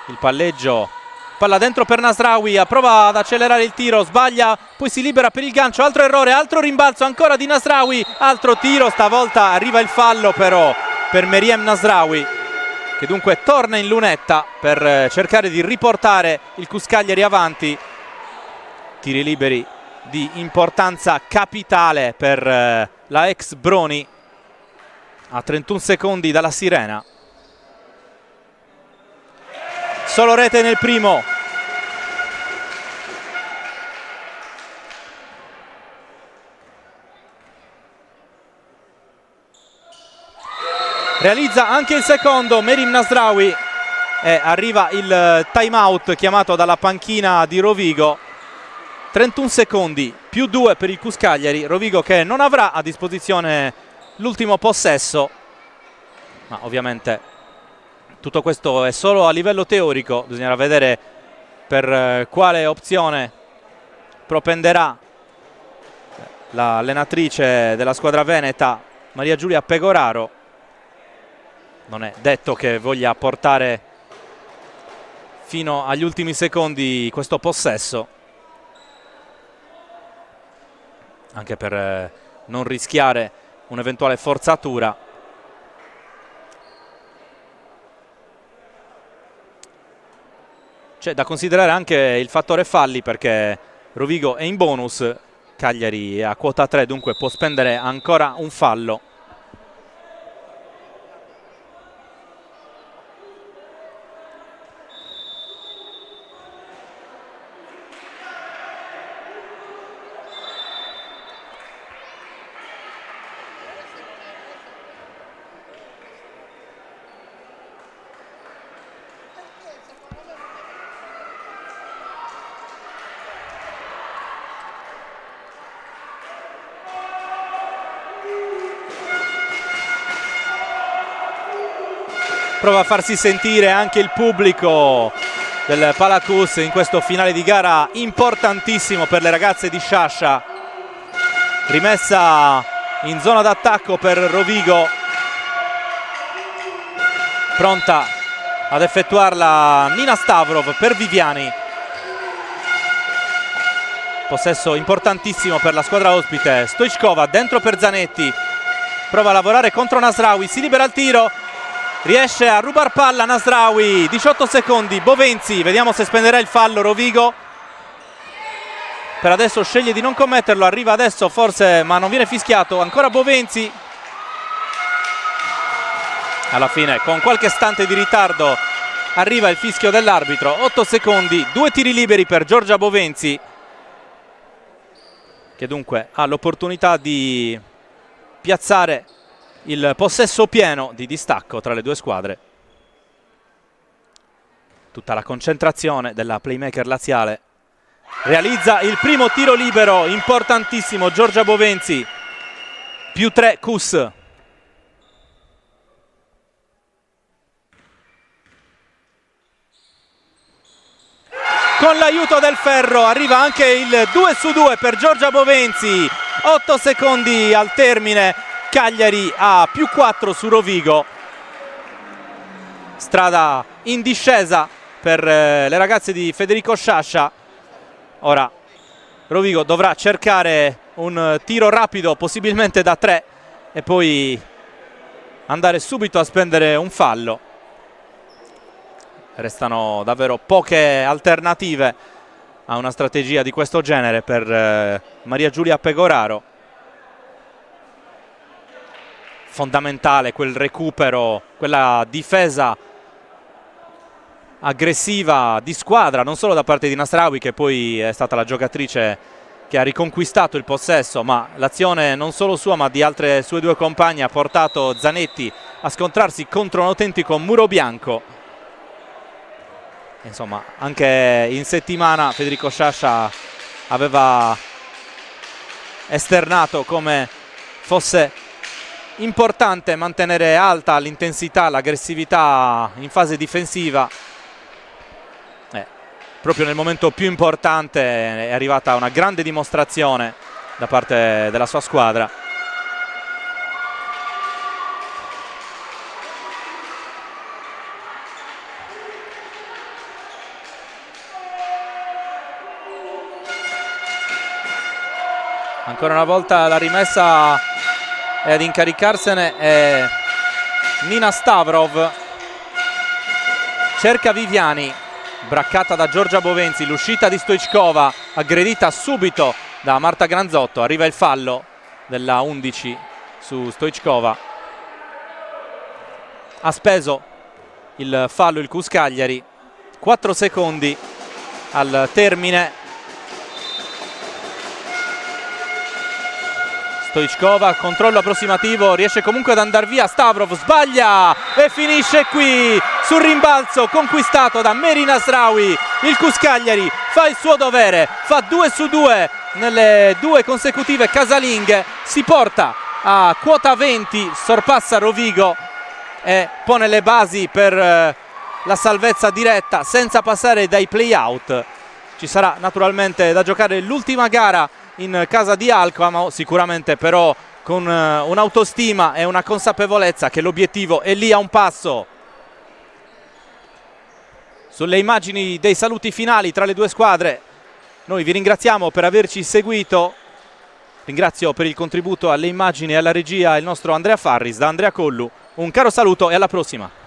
il palleggio, palla dentro per Nasraoui, prova ad accelerare il tiro, sbaglia, poi si libera per il gancio, altro errore, altro rimbalzo ancora di Nasraoui, altro tiro, stavolta arriva il fallo però per Meriem Nasraoui, che dunque torna in lunetta per cercare di riportare il Cus Cagliari avanti. Tiri liberi di importanza capitale per la ex Broni a 31 secondi dalla sirena. Solo rete nel primo. Realizza anche il secondo Meriem Nasraoui e arriva il time out chiamato dalla panchina di Rovigo. 31 secondi più 2 per il Cus Cagliari, Rovigo che non avrà a disposizione l'ultimo possesso, ma ovviamente tutto questo è solo a livello teorico, bisognerà vedere per quale opzione propenderà l'allenatrice della squadra veneta Maria Giulia Pegoraro. Non è detto che voglia portare fino agli ultimi secondi questo possesso, anche per non rischiare un'eventuale forzatura. C'è da considerare anche il fattore falli, perché Rovigo è in bonus, Cagliari è a quota 3, dunque può spendere ancora un fallo. Prova a farsi sentire anche il pubblico del Palacus in questo finale di gara importantissimo per le ragazze di Sciascia. Rimessa in zona d'attacco per Rovigo, pronta ad effettuarla Nina Stavrov per Viviani. Possesso importantissimo per la squadra ospite. Stoichkova dentro per Zanetti, prova a lavorare contro Nasraoui, si libera il tiro, riesce a rubar palla Nasraoui. 18 secondi, Bovenzi, vediamo se spenderà il fallo Rovigo. Per adesso sceglie di non commetterlo, arriva adesso forse, ma non viene fischiato. Ancora Bovenzi. Alla fine, con qualche istante di ritardo, arriva il fischio dell'arbitro. 8 secondi, 2 tiri liberi per Giorgia Bovenzi, che dunque ha l'opportunità di piazzare il possesso pieno di distacco tra le due squadre. Tutta la concentrazione della playmaker laziale. Realizza il primo tiro libero, importantissimo Giorgia Bovenzi. Più 3 Cus. con l'aiuto del ferro arriva anche il 2-2 per Giorgia Bovenzi. 8 secondi al termine, Cagliari a +4 su Rovigo. Strada in discesa per le ragazze di Federico Sciascia. Ora Rovigo dovrà cercare un tiro rapido, possibilmente da 3, e poi andare subito a spendere un fallo. Restano davvero poche alternative a una strategia di questo genere per Maria Giulia Pegoraro. Fondamentale quel recupero, quella difesa aggressiva di squadra, non solo da parte di Nasraoui, che poi è stata la giocatrice che ha riconquistato il possesso, ma l'azione non solo sua ma di altre sue due compagne ha portato Zanetti a scontrarsi contro un autentico muro bianco. Insomma, anche in settimana Federico Sciascia aveva esternato come fosse importante mantenere alta l'intensità, l'aggressività in fase difensiva. Proprio nel momento più importante è arrivata una grande dimostrazione da parte della sua squadra. Ancora una volta la rimessa è ad incaricarsene è Nina Stavrov. Cerca Viviani, braccata da Giorgia Bovenzi, l'uscita di Stoichkova aggredita subito da Marta Granzotto. Arriva il fallo della 11 su Stoichkova. Ha speso il fallo il CUS Cagliari. 4 secondi al termine. Stoichkova, controllo approssimativo, riesce comunque ad andare via. Stavrov sbaglia e finisce qui sul rimbalzo conquistato da Mary Nasraoui. Il CUS Cagliari fa il suo dovere, fa 2-2 nelle 2 consecutive casalinghe, si porta a quota 20, sorpassa Rovigo e pone le basi per la salvezza diretta senza passare dai play-out. Ci sarà naturalmente da giocare l'ultima gara in casa di Alcamo, sicuramente però con un'autostima e una consapevolezza che l'obiettivo è lì a un passo. Sulle immagini dei saluti finali tra le due squadre noi vi ringraziamo per averci seguito. Ringrazio per il contributo alle immagini e alla regia il nostro Andrea Farris. Da Andrea Collu un caro saluto e alla prossima.